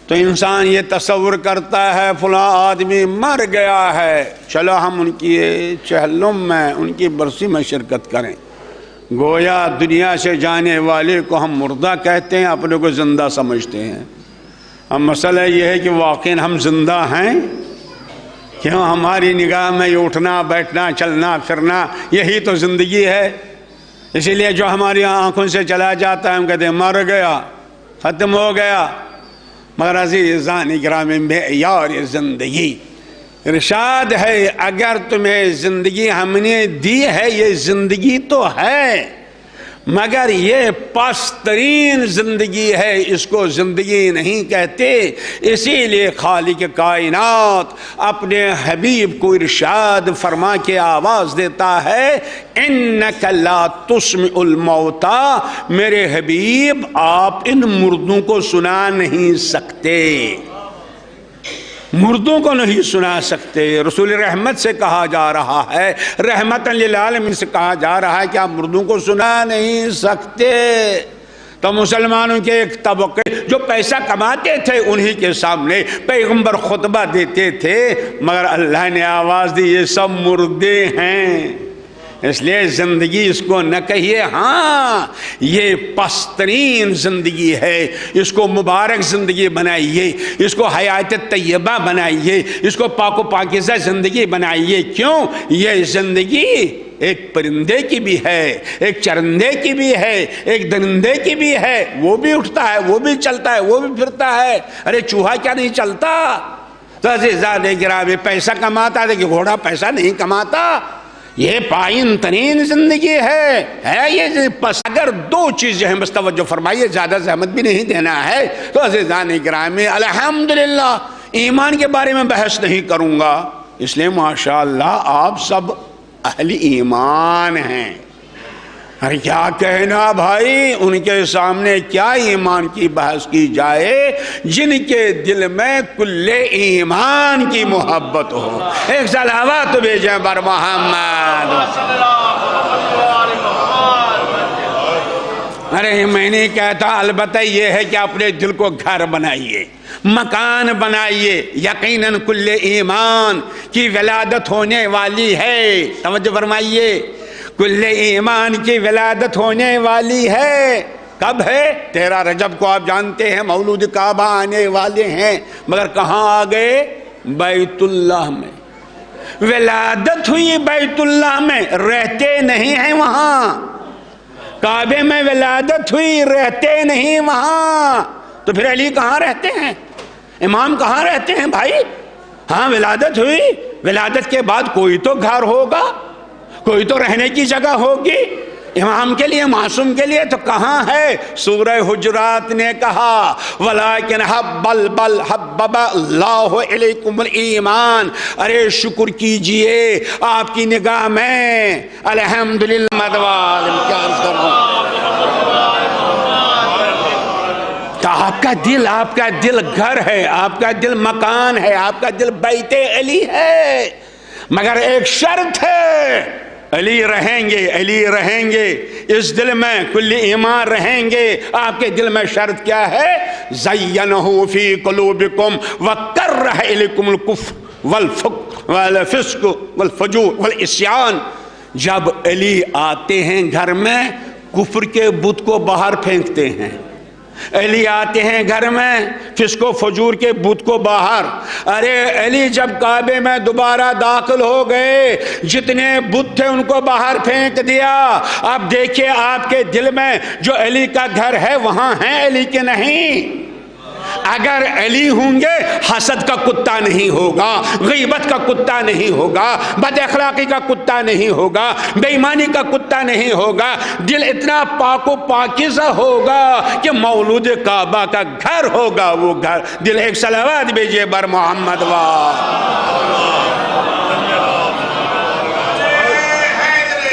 [SPEAKER 8] تو انسان یہ تصور کرتا ہے فلاں آدمی مر گیا ہے، چلو ہم ان کی چہلم میں، ان کی برسی میں شرکت کریں، گویا دنیا سے جانے والے کو ہم مردہ کہتے ہیں، اپنے کو زندہ سمجھتے ہیں۔ اب مسئلہ یہ ہے کہ واقعی ہم زندہ ہیں، کیوں ہماری نگاہ میں یہ اٹھنا بیٹھنا چلنا پھرنا یہی تو زندگی ہے، اسی لیے جو ہماری آنکھوں سے چلا جاتا ہے ہم کہتے ہیں مر گیا، ختم ہو گیا، مگر عزیزان گرامی معیار زندگی ارشاد ہے اگر تمہیں زندگی ہم نے دی ہے، یہ زندگی تو ہے مگر یہ پسترین زندگی ہے، اس کو زندگی نہیں کہتے، اسی لیے خالق کائنات اپنے حبیب کو ارشاد فرما کے آواز دیتا ہے انک لا تسمع الموتى، میرے حبیب آپ ان مردوں کو سنا نہیں سکتے، مردوں کو نہیں سنا سکتے۔ رسول رحمت سے کہا جا رہا ہے، رحمت للعالمین سے کہا جا رہا ہے کہ آپ مردوں کو سنا نہیں سکتے۔ تو مسلمانوں کے ایک طبقے جو پیسہ کماتے تھے انہی کے سامنے پیغمبر خطبہ دیتے تھے، مگر اللہ نے آواز دی یہ سب مردے ہیں، اس لیے زندگی اس کو نہ کہیے، ہاں یہ پسترین زندگی ہے، اس کو مبارک زندگی بنائیے، اس کو حیات طیبہ بنائیے، اس کو پاک و پاکیزہ زندگی بنائیے۔ کیوں؟ یہ زندگی ایک پرندے کی بھی ہے، ایک چرندے کی بھی ہے، ایک درندے کی بھی ہے، وہ بھی اٹھتا ہے، وہ بھی چلتا ہے، وہ بھی پھرتا ہے، ارے چوہا کیا نہیں چلتا؟ تو عزیزان گرامی پیسہ کماتا ہے کہ گھوڑا پیسہ نہیں کماتا، یہ پائن ترین زندگی ہے یہ پس۔ اگر دو چیزیں ہیں بس توجہ فرمائیے، زیادہ زحمت بھی نہیں دینا ہے، تو عزیزان گرامی الحمدللہ ایمان کے بارے میں بحث نہیں کروں گا، اس لیے ماشاءاللہ آپ سب اہل ایمان ہیں۔ ارے کیا کہنا بھائی، ان کے سامنے کیا ایمان کی بحث کی جائے جن کے دل میں کل ایمان کی محبت ہو۔ ایک صلوات بھیجیں بر محمد۔ ارے میں نہیں کہتا، البتہ یہ ہے کہ اپنے دل کو گھر بنائیے، مکان بنائیے، یقیناً کل ایمان کی ولادت ہونے والی ہے، توجہ فرمائیے، کل ایمان کی ولادت ہونے والی ہے۔ کب ہے؟ 13 رجب کو آپ جانتے ہیں مولود کعبہ آنے والے ہیں، مگر کہاں آ گئے؟ بیت اللہ میں ولادت ہوئی، بیت اللہ میں رہتے نہیں ہیں وہاں، کعبے میں ولادت ہوئی رہتے نہیں وہاں، تو پھر علی کہاں رہتے ہیں؟ امام کہاں رہتے ہیں بھائی؟ ہاں ولادت ہوئی، ولادت کے بعد کوئی تو گھر ہوگا، کوئی تو رہنے کی جگہ ہوگی، امام کے لیے، معصوم کے لیے تو کہاں ہے؟ سورہ حجرات نے کہا وَلَٰكِنْ حَبَّبَ اللَّهُ إِلَيْكُمُ الْإِيمَانَ، ارے شکر کیجئے آپ کی نگاہ میں الحمدللہ مدوال کیا عرض کر رہا ہوں تو آپ کا دل گھر ہے، آپ کا دل مکان ہے، آپ کا دل بیت علی ہے، مگر ایک شرط ہے، علی رہیں گے اس دل میں، کل ایمان رہیں گے آپ کے دل میں۔ شرط کیا ہے؟ زَيَّنَهُ فِي قُلُوبِكُمْ وَكَرَّهَ إِلَيْكُمُ الْكُفْرَ وَالْفِسْقَ وَالْفُجُورَ وَالْعِصْيَانَ، جب علی آتے ہیں گھر میں کفر کے بت کو باہر پھینکتے ہیں، علی آتے ہیں گھر میں فسق و فجور کے بت کو باہر۔ ارے علی جب کعبے میں دوبارہ داخل ہو گئے، جتنے بت تھے ان کو باہر پھینک دیا۔ اب دیکھیے آپ کے دل میں جو علی کا گھر ہے وہاں ہیں علی کے نہیں؟ اگر علی ہوں گے حسد کا کتا نہیں ہوگا، غیبت کا کتا نہیں ہوگا، بد اخلاقی کا کتا نہیں ہوگا، بے ایمانی کا کتا نہیں ہوگا، دل اتنا پاک و پاکیزہ ہوگا کہ مولود کعبہ کا گھر ہوگا وہ گھر۔ دل ایک صلوات بھیجئے بر محمد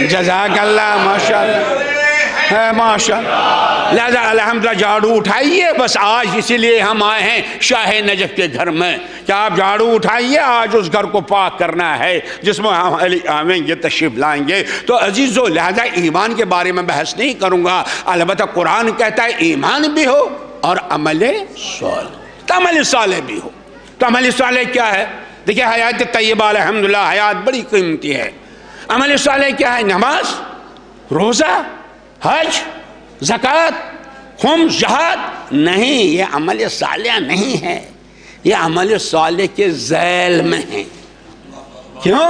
[SPEAKER 8] جزاک اللہ، ماشاءاللہ ہے ماشاءاللہ۔ لہذا الحمدللہ جھاڑو اٹھائیے، بس آج اسی لیے ہم آئے ہیں شاہ نجف کے گھر میں کہ آپ جھاڑو اٹھائیے، آج اس گھر کو پاک کرنا ہے جس میں ہم علی آئیں گے، تشریف لائیں گے۔ تو عزیزو لہذا ایمان کے بارے میں بحث نہیں کروں گا، البتہ قرآن کہتا ہے ایمان بھی ہو اور عمل صالح، تو عمل صالح بھی ہو۔ تو عمل صالح کیا ہے؟ دیکھیں حیات طیبہ الحمدللہ حیات بڑی قیمتی ہے۔ عمل صالح کیا ہے؟ نماز، روزہ، حج، زکوٰۃ، خمس، جہاد نہیں، یہ عمل صالح نہیں ہے، یہ عمل صالح کے ذیل میں ہیں۔ کیوں؟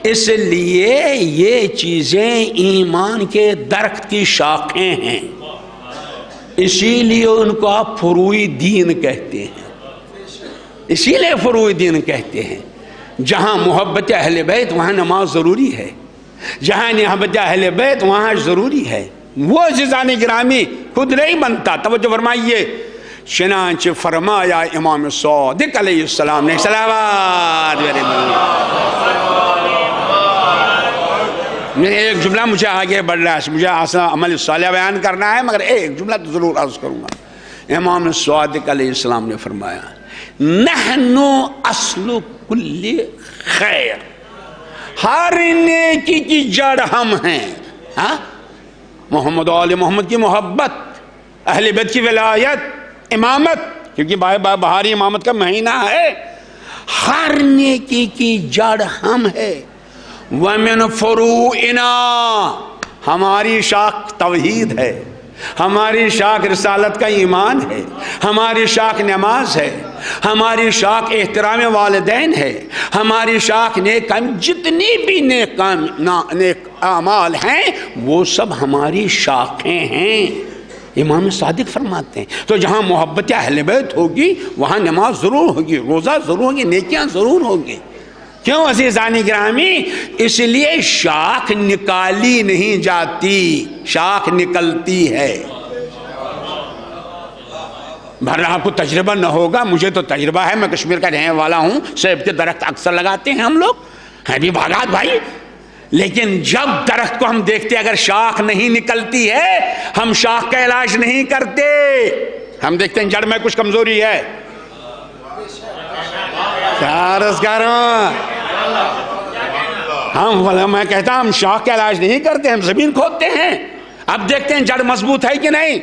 [SPEAKER 8] اس لیے یہ چیزیں ایمان کے درخت کی شاخیں ہیں، اسی لیے ان کو آپ فروعی دین کہتے ہیں، اسی لیے فروعی دین کہتے ہیں۔ جہاں محبت اہل بیت وہاں نماز ضروری ہے، جہاں محبت اہل بیت وہاں ضروری ہے۔ وہ عزیزان گرامی خود نہیں بنتا، توجہ فرمائیے، چنانچہ فرمایا امام صادق علیہ السلام نے، صلوات میں ایک جملہ مجھے آگے بڑھ رہا ہے، مجھے عمل صالح بیان کرنا ہے مگر ایک جملہ تو ضرور عرض کروں گا۔ امام صادق علیہ السلام نے فرمایا نحن اصل کل خیر، ہر نیکی کی جڑ ہم ہیں۔ محمد و آل محمد کی محبت، اہل بیت کی ولایت، امامت، کیونکہ بہاری امامت کا مہینہ ہے، ہر نیکی کی جڑ ہم ہے۔ وَمِن فروعنا، ہماری شاخ توحید ہے، ہماری شاخ رسالت کا ایمان ہے، ہماری شاخ نماز ہے، ہماری شاخ احترام والدین ہے، ہماری شاخ نیک جتنی بھی نیک اعمال ہیں وہ سب ہماری شاخیں ہیں۔ امام صادق فرماتے ہیں تو جہاں محبت اہل بیت ہوگی وہاں نماز ضرور ہوگی، روزہ ضرور ہوگی، نیکیاں ضرور ہوگی۔ کیوں عزیزان گرامی؟ اس لیے شاخ نکالی نہیں جاتی، شاخ نکلتی ہے۔ بھلا آپ کو تجربہ نہ ہوگا، مجھے تو تجربہ ہے، میں کشمیر کا رہنے والا ہوں، سیب کے درخت اکثر لگاتے ہیں ہم لوگ، ہیں بھی باغات بھائی، لیکن جب درخت کو ہم دیکھتے اگر شاخ نہیں نکلتی ہے ہم شاخ کا علاج نہیں کرتے، ہم دیکھتے ہیں جڑ میں کچھ کمزوری ہے، کیا عرض کروں، میں کہتا ہم شاخ کا علاج نہیں کرتے، ہم زمین کھودتے ہیں، اب دیکھتے ہیں جڑ مضبوط ہے کہ نہیں۔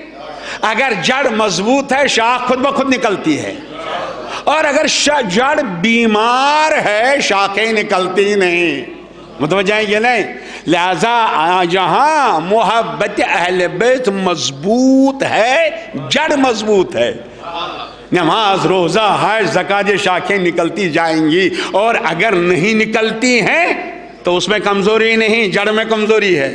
[SPEAKER 8] اگر جڑ مضبوط ہے شاخ خود بخود نکلتی ہے، اور اگر جڑ بیمار ہے شاخیں نکلتی نہیں، متوجہ ہے کہ نہیں؟ لہذا جہاں محبت اہل بیت مضبوط ہے جڑ مضبوط ہے، نماز، روزہ، حج، زکوٰۃ شاخیں نکلتی جائیں گی، اور اگر نہیں نکلتی ہیں تو اس میں کمزوری نہیں، جڑ میں کمزوری ہے۔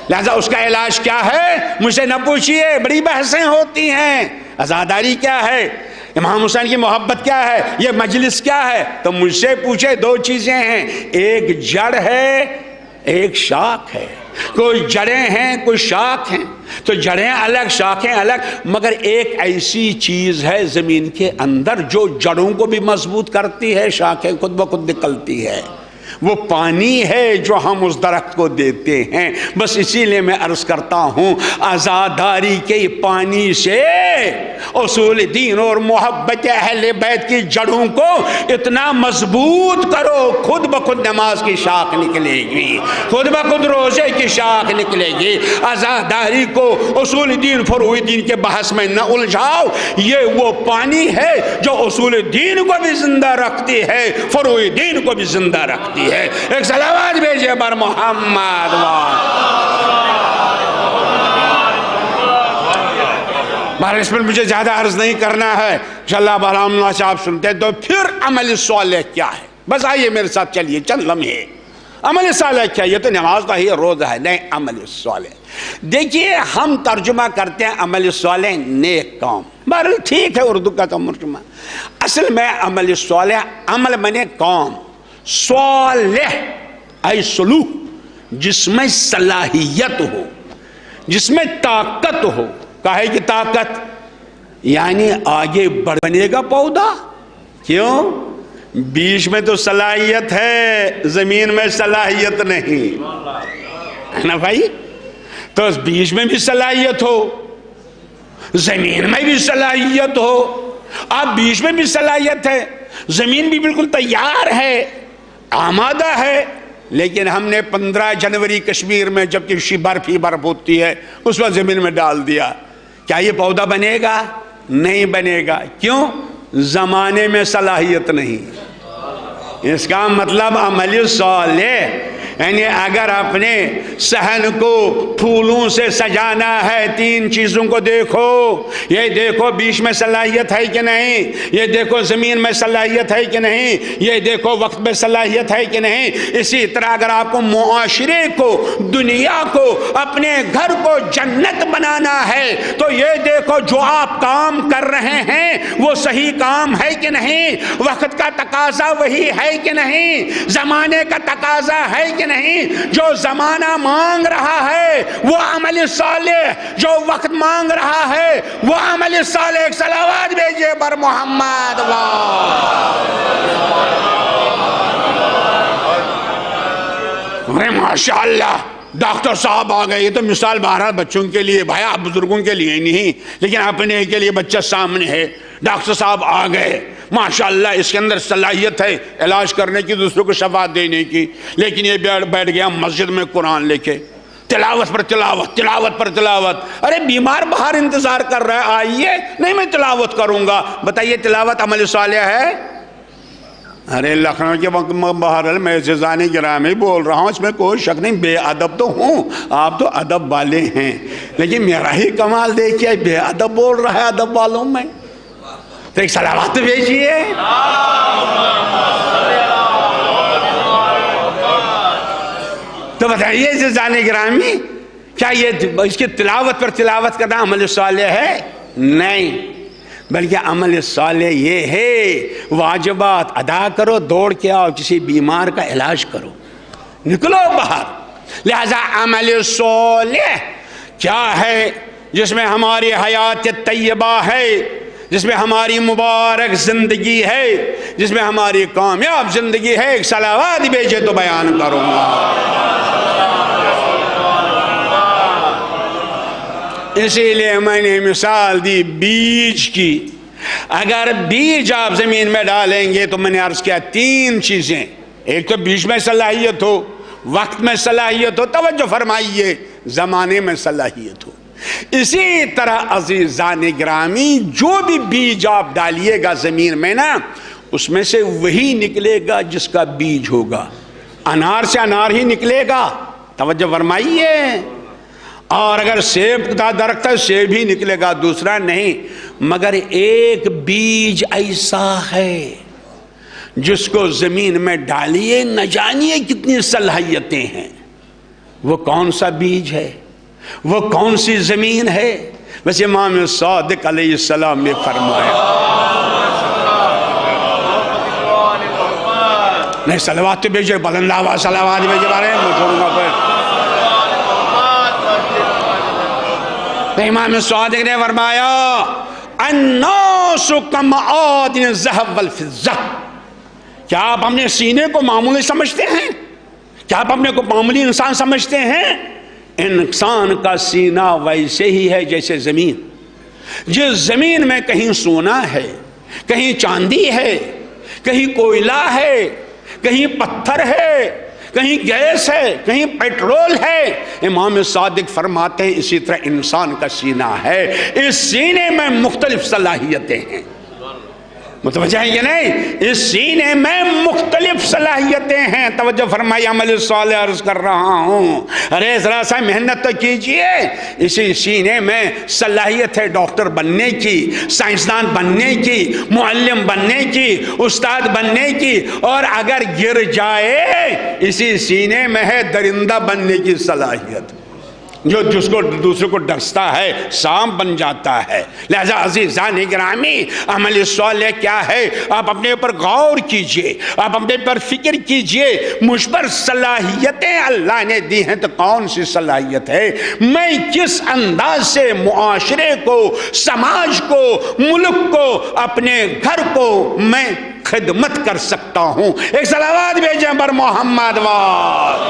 [SPEAKER 8] لہذا اس کا علاج کیا ہے مجھ سے نہ پوچھئے، بڑی بحثیں ہوتی ہیں، عزاداری کیا ہے، امام حسین کی محبت کیا ہے، یہ مجلس کیا ہے، تو مجھ سے پوچھے دو چیزیں ہیں، ایک جڑ ہے ایک شاخ ہے، کوئی جڑیں ہیں کوئی شاخ ہیں، تو جڑیں الگ شاخیں الگ، مگر ایک ایسی چیز ہے زمین کے اندر جو جڑوں کو بھی مضبوط کرتی ہے، شاخیں خود بخود نکلتی ہے، وہ پانی ہے جو ہم اس درخت کو دیتے ہیں۔ بس اسی لیے میں عرض کرتا ہوں عزاداری کے پانی سے اصول دین اور محبت اہل بیت کی جڑوں کو اتنا مضبوط کرو، خود بخود نماز کی شاخ نکلے گی، خود بخود روزے کی شاخ نکلے گی۔ عزاداری کو اصول دین فروع دین کے بحث میں نہ الجھاؤ، یہ وہ پانی ہے جو اصول دین کو بھی زندہ رکھتی ہے، فروع دین کو بھی زندہ رکھتی ہے۔ ایک صلوات بھیجئے بر محمد۔ بہر اس پر مجھے زیادہ عرض نہیں کرنا ہے، انشاءاللہ برحمد اللہ سے آپ سنتے ہیں۔ تو پھر عمل صالح کیا ہے؟ بس آئیے میرے ساتھ چلیے چند لمحے۔ عمل صالح کیا؟ یہ تو نماز کا ہی روزہ ہے، نہیں عمل صالح۔ دیکھیے ہم ترجمہ کرتے ہیں عمل صالح نیک کام، بہرحال ٹھیک ہے اردو کا ترجمہ، اصل میں عمل صالح عمل منے کام، صالح ای سلوک جس میں صلاحیت ہو، جس میں طاقت ہو۔ کہے کہ طاقت یعنی آگے بڑھنے کا پودا، کیوں؟ بیچ میں تو صلاحیت ہے، زمین میں صلاحیت نہیں ہے نا بھائی؟ تو بیچ میں بھی صلاحیت ہو، زمین میں بھی صلاحیت ہو۔ اب بیچ میں بھی صلاحیت ہے، زمین بھی بالکل تیار ہے، آمادہ ہے، لیکن ہم نے 15 جنوری کشمیر میں جب کہ برف ہی برف ہوتی ہے اس وقت زمین میں ڈال دیا، کیا یہ پودا بنے گا؟ نہیں بنے گا۔ کیوں؟ زمانے میں صلاحیت نہیں۔ اس کا مطلب عمل صالح یعنی اگر اپنے صحن کو پھولوں سے سجانا ہے، 3 چیزوں کو دیکھو، یہ دیکھو بیچ میں صلاحیت ہے کہ نہیں، یہ دیکھو زمین میں صلاحیت ہے کہ نہیں، یہ دیکھو وقت میں صلاحیت ہے کہ نہیں۔ اسی طرح اگر آپ کو معاشرے کو، دنیا کو، اپنے گھر کو جنت بنانا ہے تو یہ دیکھو جو آپ کام کر رہے ہیں وہ صحیح کام ہے کہ نہیں، وقت کا تقاضا وہی ہے کہ نہیں، زمانے کا تقاضا ہے کہ نہیں۔ جو زمانہ مانگ رہا ہے وہ عمل صالح، جو وقت مانگ رہا ہے وہ عمل صالح۔ ایک صلوات بھیجئے بر محمد۔ ارے ماشاءاللہ ڈاکٹر صاحب آ گئے۔ یہ تو مثال بہرحال بچوں کے لیے، بھائی آپ بزرگوں کے لیے نہیں، لیکن اپنے کے لیے بچہ سامنے ہے، ڈاکٹر صاحب آ گئے، ماشاءاللہ اس کے اندر صلاحیت ہے علاج کرنے کی، دوسروں کو شفا دینے کی، لیکن یہ بیٹھ گیا مسجد میں قرآن لے کے، تلاوت پر تلاوت، تلاوت پر تلاوت۔ ارے بیمار باہر انتظار کر رہا ہے، آئیے، نہیں میں تلاوت کروں گا۔ بتائیے تلاوت عمل صالح ہے؟ ارے لکھنؤ کے وقت بہرحال میں عزیزان گرامی بول رہا ہوں، اس میں کوئی شک نہیں، بے ادب تو ہوں، آپ تو ادب والے ہیں، لیکن میرا ہی کمال دیکھیے، بے ادب بول رہا ہے ادب والوں میں۔ تو ایک صلوات بھیجیے۔ تو بتائیے عزیزان گرامی کیا یہ اس کی تلاوت پر تلاوت کرنا عمل صالح ہے؟ نہیں، بلکہ عمل صالح یہ ہے واجبات ادا کرو، دوڑ کے آؤ، کسی بیمار کا علاج کرو، نکلو باہر۔ لہذا عمل صالح کیا ہے؟ جس میں ہماری حیات طیبہ ہے، جس میں ہماری مبارک زندگی ہے، جس میں ہماری کامیاب زندگی ہے۔ ایک صلوات بھیجے تو بیان کروں گا۔ اسی لیے میں نے مثال دی بیج کی، اگر بیج آپ زمین میں ڈالیں گے تو میں نے عرض کیا 3 چیزیں، ایک تو بیج میں صلاحیت ہو، وقت میں صلاحیت ہو، توجہ فرمائیے، زمانے میں صلاحیت ہو۔ اسی طرح عزیزان گرامی جو بھی بیج آپ ڈالیے گا زمین میں نا، اس میں سے وہی نکلے گا جس کا بیج ہوگا۔ انار سے انار ہی نکلے گا، توجہ فرمائیے۔ اور اگر سیب کا درخت ہے سیب ہی نکلے گا، دوسرا نہیں۔ مگر ایک بیج ایسا ہے جس کو زمین میں ڈالیے نہ جانیے کتنی صلاحیتیں ہیں۔ وہ کون سا بیج ہے؟ وہ کون سی زمین ہے؟ بس امام صادق علیہ السلام نے فرمایا، نہیں صلوات تو بھیجے، بلند آواز صلوات بھیجے بارے میں چھوڑوں گا پھر۔ امام صادق نے فرمایا الناس کمعادن الذہب والفضہ، کیا آپ اپنے سینے کو معمولی سمجھتے ہیں؟ کیا آپ اپنے کو معمولی انسان سمجھتے ہیں؟ انسان کا سینہ ویسے ہی ہے جیسے زمین، جس زمین میں کہیں سونا ہے، کہیں چاندی ہے، کہیں کوئلہ ہے، کہیں پتھر ہے، کہیں گیس ہے، کہیں پیٹرول ہے، امام صادق فرماتے ہیں اسی طرح انسان کا سینہ ہے، اس سینے میں مختلف صلاحیتیں ہیں۔ متوجہ ہے کہ نہیں؟ اس سینے میں مختلف صلاحیتیں ہیں۔ توجہ فرمائی، عمل صالح عرض کر رہا ہوں، ارے ذرا سا محنت تو کیجئے۔ اسی سینے میں صلاحیت ہے ڈاکٹر بننے کی، سائنسدان بننے کی، معلم بننے کی، استاد بننے کی، اور اگر گر جائے اسی سینے میں ہے درندہ بننے کی صلاحیت، جو جس کو دوسرے کو ڈرستا ہے سانپ بن جاتا ہے۔ لہذا عزیزان گرامی، عمل صالح کیا ہے؟ آپ اپنے اوپر غور کیجئے، آپ اپنے پر فکر کیجئے، مجھ پر صلاحیتیں اللہ نے دی ہیں تو کون سی صلاحیت ہے؟ میں کس انداز سے معاشرے کو، سماج کو، ملک کو، اپنے گھر کو میں خدمت کر سکتا ہوں؟ ایک صلوات بھیجیں بر محمد وال۔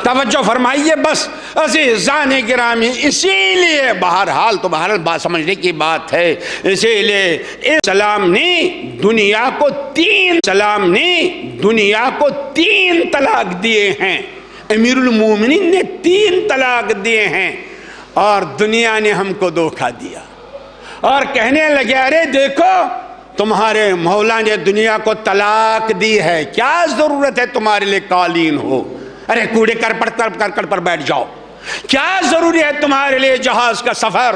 [SPEAKER 8] توجہ فرمائیے بس عزیزان گرامی، اسی لیے بہرحال بات سمجھنے کی بات ہے، اسی لیے اسلام نے دنیا کو تین طلاق دیے ہیں، امیر المومنین نے 3 طلاق دیے ہیں، اور دنیا نے ہم کو دھوکہ دیا اور کہنے لگے ارے دیکھو تمہارے مولا نے دنیا کو طلاق دی ہے، کیا ضرورت ہے تمہارے لیے قالین ہو؟ ارے کوڑے کرکٹ پر بیٹھ جاؤ، کیا ضروری ہے تمہارے لیے جہاز کا سفر؟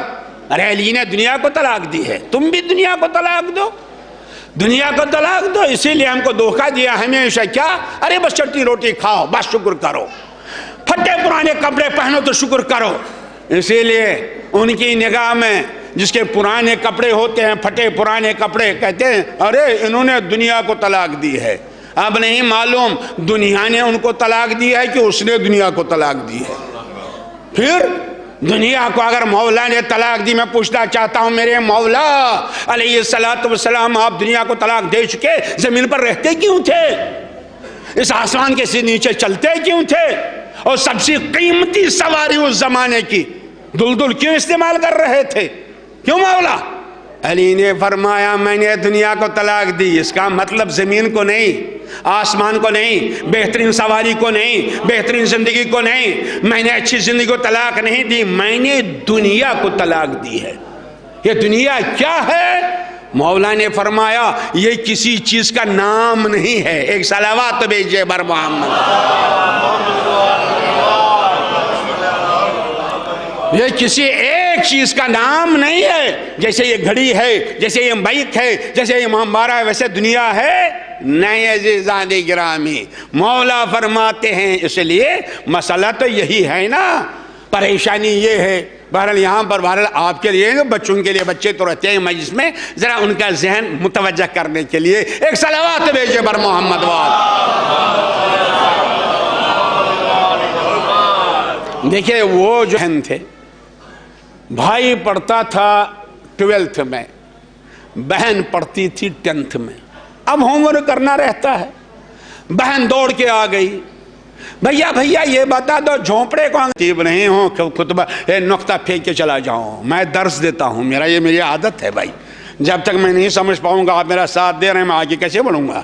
[SPEAKER 8] ارے علی نے دنیا کو طلاق دی ہے، تم بھی دنیا کو طلاق دو، دنیا کو طلاق دو۔ اسی لیے ہم کو دھوکہ دیا ہمیشہ، کیا؟ ارے بس چٹنی روٹی کھاؤ، بس شکر کرو، پھٹے پرانے کپڑے پہنو تو شکر کرو۔ اسی لیے ان کی نگاہ میں جس کے پرانے کپڑے ہوتے ہیں، پھٹے پرانے کپڑے، کہتے ہیں ارے انہوں نے دنیا کو طلاق دی ہے۔ اب نہیں معلوم دنیا نے ان کو طلاق دی ہے کہ اس نے دنیا کو طلاق دی ہے۔ پھر دنیا کو اگر مولا نے طلاق دی، میں پوچھنا چاہتا ہوں میرے مولا علیہ السلام، آپ دنیا کو طلاق دے چکے، زمین پر رہتے کیوں تھے؟ اس آسمان کے سے نیچے چلتے کیوں تھے؟ اور سب سے قیمتی سواری اس زمانے کی دلدل کیوں استعمال کر رہے تھے؟ کیوں مولا؟ علی نے فرمایا میں نے دنیا کو طلاق دی، اس کا مطلب زمین کو نہیں، آسمان کو نہیں، بہترین سواری کو نہیں، بہترین زندگی کو نہیں، میں نے اچھی زندگی کو طلاق نہیں دی، میں نے دنیا کو طلاق دی ہے۔ یہ دنیا کیا ہے؟ مولا نے فرمایا یہ کسی چیز کا نام نہیں ہے۔ ایک صلوات بھیجے بر محمد۔ یہ کسی ایک چیز کا نام نہیں ہے، جیسے یہ گھڑی ہے، جیسے یہ بائک ہے، جیسے یہ امبارہ ہے، ویسے دنیا ہے نہیں عزیزان گرامی۔ مولا فرماتے ہیں اس لیے مسئلہ تو یہی ہے نا، پریشانی یہ ہے۔ بہرحال یہاں پر بہرحال آپ کے لیے، بچوں کے لیے، بچے تو رہتے ہیں مجلس میں، ذرا ان کا ذہن متوجہ کرنے کے لیے ایک صلوات بھیجے بر محمد وال۔ دیکھیں وہ جو بہن تھے، بھائی پڑھتا تھا 12th میں، بہن پڑھتی تھی 10th میں، اب ہوم ورک کرنا رہتا ہے۔ بہن دوڑ کے آ گئی، بھیا یہ بتا دو جھونپڑے کو تیب نہیں ہوں خطبہ نقطہ پھینک کے چلا جاؤں، میں درس دیتا ہوں، میری عادت ہے بھائی، جب تک میں نہیں سمجھ پاؤں گا آپ میرا ساتھ دے رہے ہیں میں آگے کیسے بڑھوں گا؟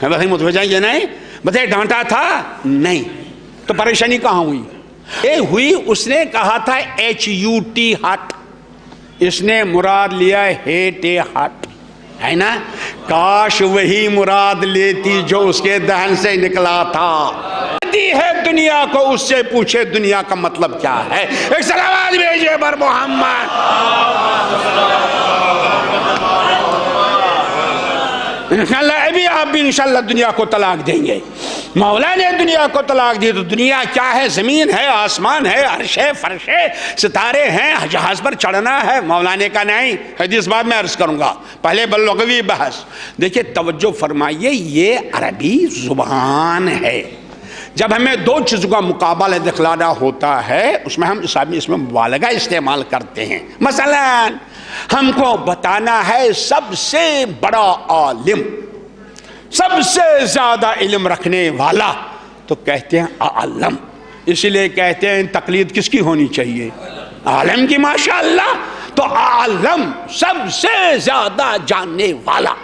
[SPEAKER 8] بھائی متوجہ یہ نہیں بتائے ڈانٹا تھا نہیں تو پریشانی کہاں ہوئی؟ یہ ہوئی اس نے کہا تھا HUT ہٹ، اس نے مراد لیا ہیٹ ہٹ، ہے نا؟ کاش وہی مراد لیتی جو اس کے دہن سے نکلا تھا۔ ہے دنیا کو اس سے پوچھے دنیا کا مطلب کیا ہے؟ ایک صلوات بھیجے بر محمد۔ انشاءاللہ ابھی آپ بھی انشاءاللہ دنیا کو طلاق دیں گے. مولا نے دنیا کو طلاق دی تو دنیا کیا ہے؟ زمین ہے، آسمان ہے، عرش ہے، فرش ہے، ستارے ہیں، جہاز پر چڑھنا ہے. مولا نے کہا نہیں. حدیث بعد میں عرض کروں گا، پہلے لغوی بحث. دیکھیے توجہ فرمائیے، یہ عربی زبان ہے. جب ہمیں دو چیزوں کا مقابلہ دکھلانا ہوتا ہے اس میں ہم اس میں مبالغہ استعمال کرتے ہیں. مثلا ہم کو بتانا ہے سب سے بڑا عالم، سب سے زیادہ علم رکھنے والا، تو کہتے ہیں عالم. اسی لیے کہتے ہیں تقلید کس کی ہونی چاہیے؟ عالم کی. ماشاءاللہ. تو عالم سب سے زیادہ جاننے والا،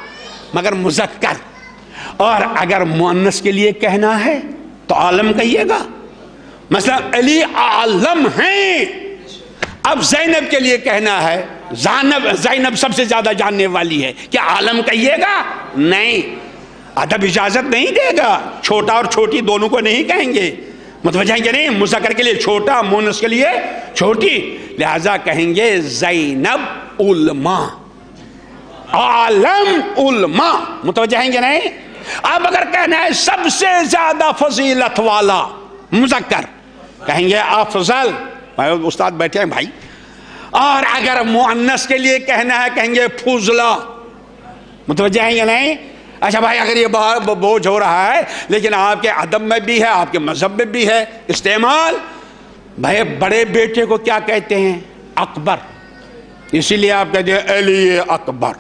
[SPEAKER 8] مگر مذکر. اور اگر مؤنث کے لیے کہنا ہے تو عالم کہیے گا. مثلا علی عالم ہیں. اب زینب کے لیے کہنا ہے زینب سب سے زیادہ جاننے والی ہے، کیا عالم کہیے گا؟ نہیں. ادب اجازت نہیں دے گا. چھوٹا اور چھوٹی دونوں کو نہیں کہیں گے. متوجہ کہ نہیں؟ مذکر کے لیے چھوٹا، مؤنث کے لیے چھوٹی. لہذا کہیں گے زینب علماء، عالم علماء. متوجہ ہیں کہ نہیں؟ اب اگر کہنا ہے سب سے زیادہ فضیلت والا، مذکر، کہیں گے افضل. استاد بیٹھے ہیں بھائی. اور اگر مؤنث کے لیے کہنا ہے کہیں گے فضلہ. متوجہ ہیں یا نہیں؟ اچھا بھائی اگر یہ بوجھ ہو رہا ہے لیکن آپ کے ادب میں بھی ہے، آپ کے مذہب میں بھی ہے استعمال. بھائی بڑے بیٹے کو کیا کہتے ہیں؟ اکبر. اسی لیے آپ کہتے ہیں علی اکبر.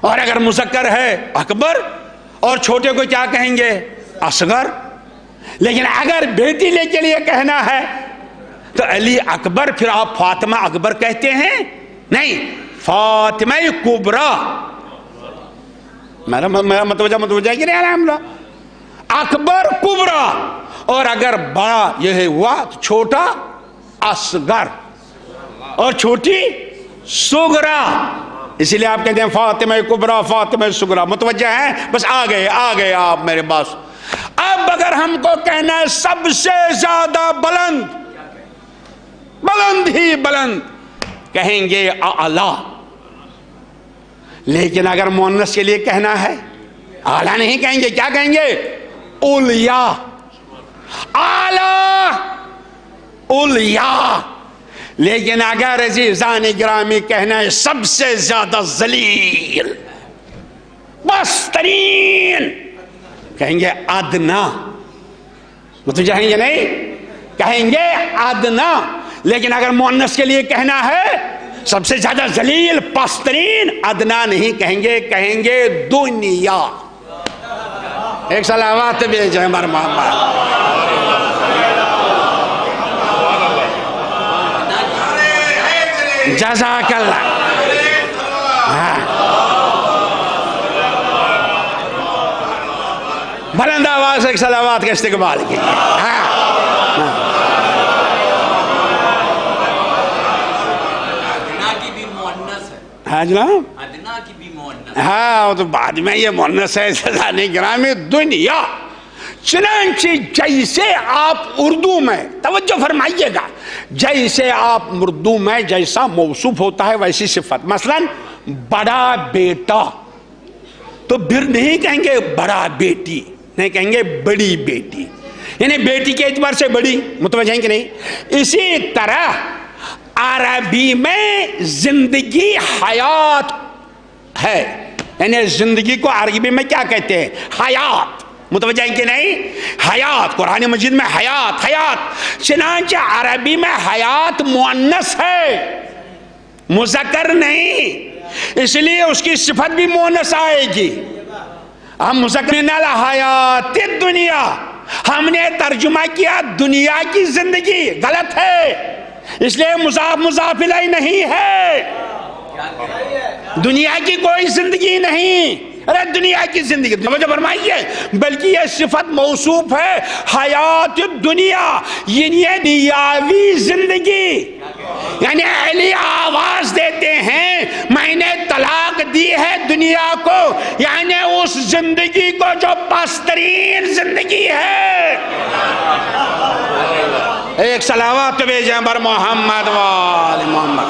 [SPEAKER 8] اور اگر مذکر ہے اکبر، اور چھوٹے کو کیا کہیں گے؟ اصغر. لیکن اگر بیٹی لے کے لیے کہنا ہے تو علی اکبر، پھر آپ فاطمہ اکبر کہتے ہیں؟ نہیں، فاطمہ کبریٰ. میرا متوجہ کہ نہیں الحمدللہ؟ اکبر کبریٰ. اور اگر بڑا یہ ہوا تو چھوٹا اصغر اور چھوٹی صغریٰ. اسی لیے آپ کہتے ہیں فاطمہ کبریٰ، فاطمہ صغریٰ. متوجہ ہیں؟ بس آ گئے آپ میرے پاس. اب اگر ہم کو کہنا ہے سب سے زیادہ بلند، بلند ہی بلند، کہیں گے اعلیٰ. لیکن اگر مؤنث کے لیے کہنا ہے اعلیٰ نہیں کہیں گے. کیا کہیں گے؟ اولیاء. اعلیٰ، اولیاء. لیکن اگر عزیزان گرامی کہنا ہے سب سے زیادہ ذلیل، بسترین، کہیں گے ادنا. متوجہ ہیں یا نہیں؟ کہیں گے ادنا. لیکن اگر مؤنث کے لیے کہنا ہے سب سے زیادہ ذلیل، پسترین، ادنا نہیں کہیں گے، کہیں گے دنیا. ایک صلوات بھیجیں ہمارے محمد. جزاک اللہ. بلند آواز ایک صلوات کا استقبال کی. ہاں جناب، ہاں وہ تو بعد میں یہ مؤنث ہے. سزانے گرامی دنیا. چنانچہ جیسے آپ اردو میں توجہ فرمائیے گا، جیسے آپ اردو میں جیسا موصوف ہوتا ہے ویسی صفت. مثلا بڑا بیٹا، تو پھر نہیں کہیں گے بڑا بیٹی، نہیں کہیں گے بڑی بیٹی، یعنی بیٹی کے اعتبار سے بڑی. متوجہ ہیں کہ نہیں؟ اسی طرح عربی میں زندگی حیات ہے، یعنی زندگی کو عربی میں کیا کہتے ہیں؟ حیات. متوجہ ہیں کہ نہیں؟ حیات. قرآن مجید میں حیات، حیات. چنانچہ عربی میں حیات مؤنث ہے، مذکر نہیں. اس لیے اس کی صفت بھی مؤنث آئے گی. ہم مذکر نہ حیات دنیا، ہم نے ترجمہ کیا دنیا کی زندگی. غلط ہے. اس لیے مضاف مضاف الیہ نہیں ہے. دنیا کی کوئی زندگی نہیں. ارے دنیا کی زندگی توجہ فرمائیے، بلکہ یہ صفت موصوف ہے حیات الدنیا، یعنی دنیاوی زندگی. یعنی علی آواز دیتے ہیں میں نے طلاق دی ہے دنیا کو، یعنی اس زندگی کو جو پسترین زندگی ہے. ایک صلوات بھیجیں بر محمد وآل محمد.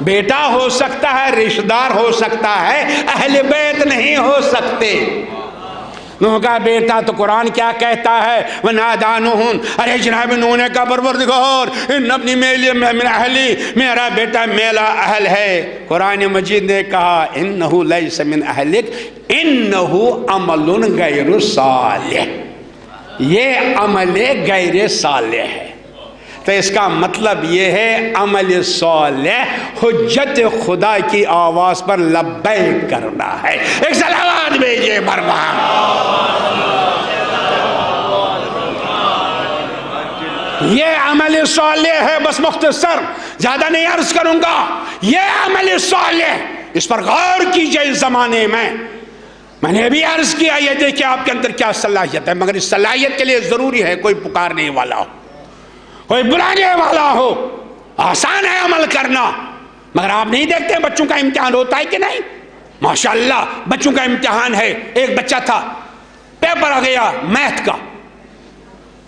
[SPEAKER 8] بیٹا ہو سکتا ہے، رشتہ دار ہو سکتا ہے، اہل بیت نہیں ہو سکتے۔ نوح کا بیٹا تو قرآن کیا کہتا ہے؟ وَنَادَىٰ نُوحٌ، ارے جناب نوح نے کہا پروردگار ان اپنی من اہلی، میرا بیٹا میرا اہل ہے۔ قرآن مجید نے کہا اِنَّهُ لَيْسَ مِنْ أَهْلِكَ إِنَّهُ عَمَلٌ غَيْرُ صَالِحٍ، یہ عمل غیر صالح ہے۔ تو اس کا مطلب یہ ہے عمل صالح حجت خدا کی آواز پر لبیک کرنا ہے۔ ایک صلوات بھیجئے برہم۔ یہ عمل صالح ہے، بس مختصر زیادہ نہیں عرض کروں گا۔ یہ عمل صالح، اس پر غور کیجئے۔ اس زمانے میں نے بھی عرض کیا، یہ دیکھیں آپ کے اندر کیا صلاحیت ہے، مگر اس صلاحیت کے لیے ضروری ہے کوئی پکارنے والا ہو، کوئی بلانے والا ہو۔ آسان ہے عمل کرنا، مگر آپ نہیں دیکھتے بچوں کا امتحان ہوتا ہے کہ نہیں؟ ماشاءاللہ بچوں کا امتحان ہے۔ ایک بچہ تھا، پیپر آ گیا میتھ کا،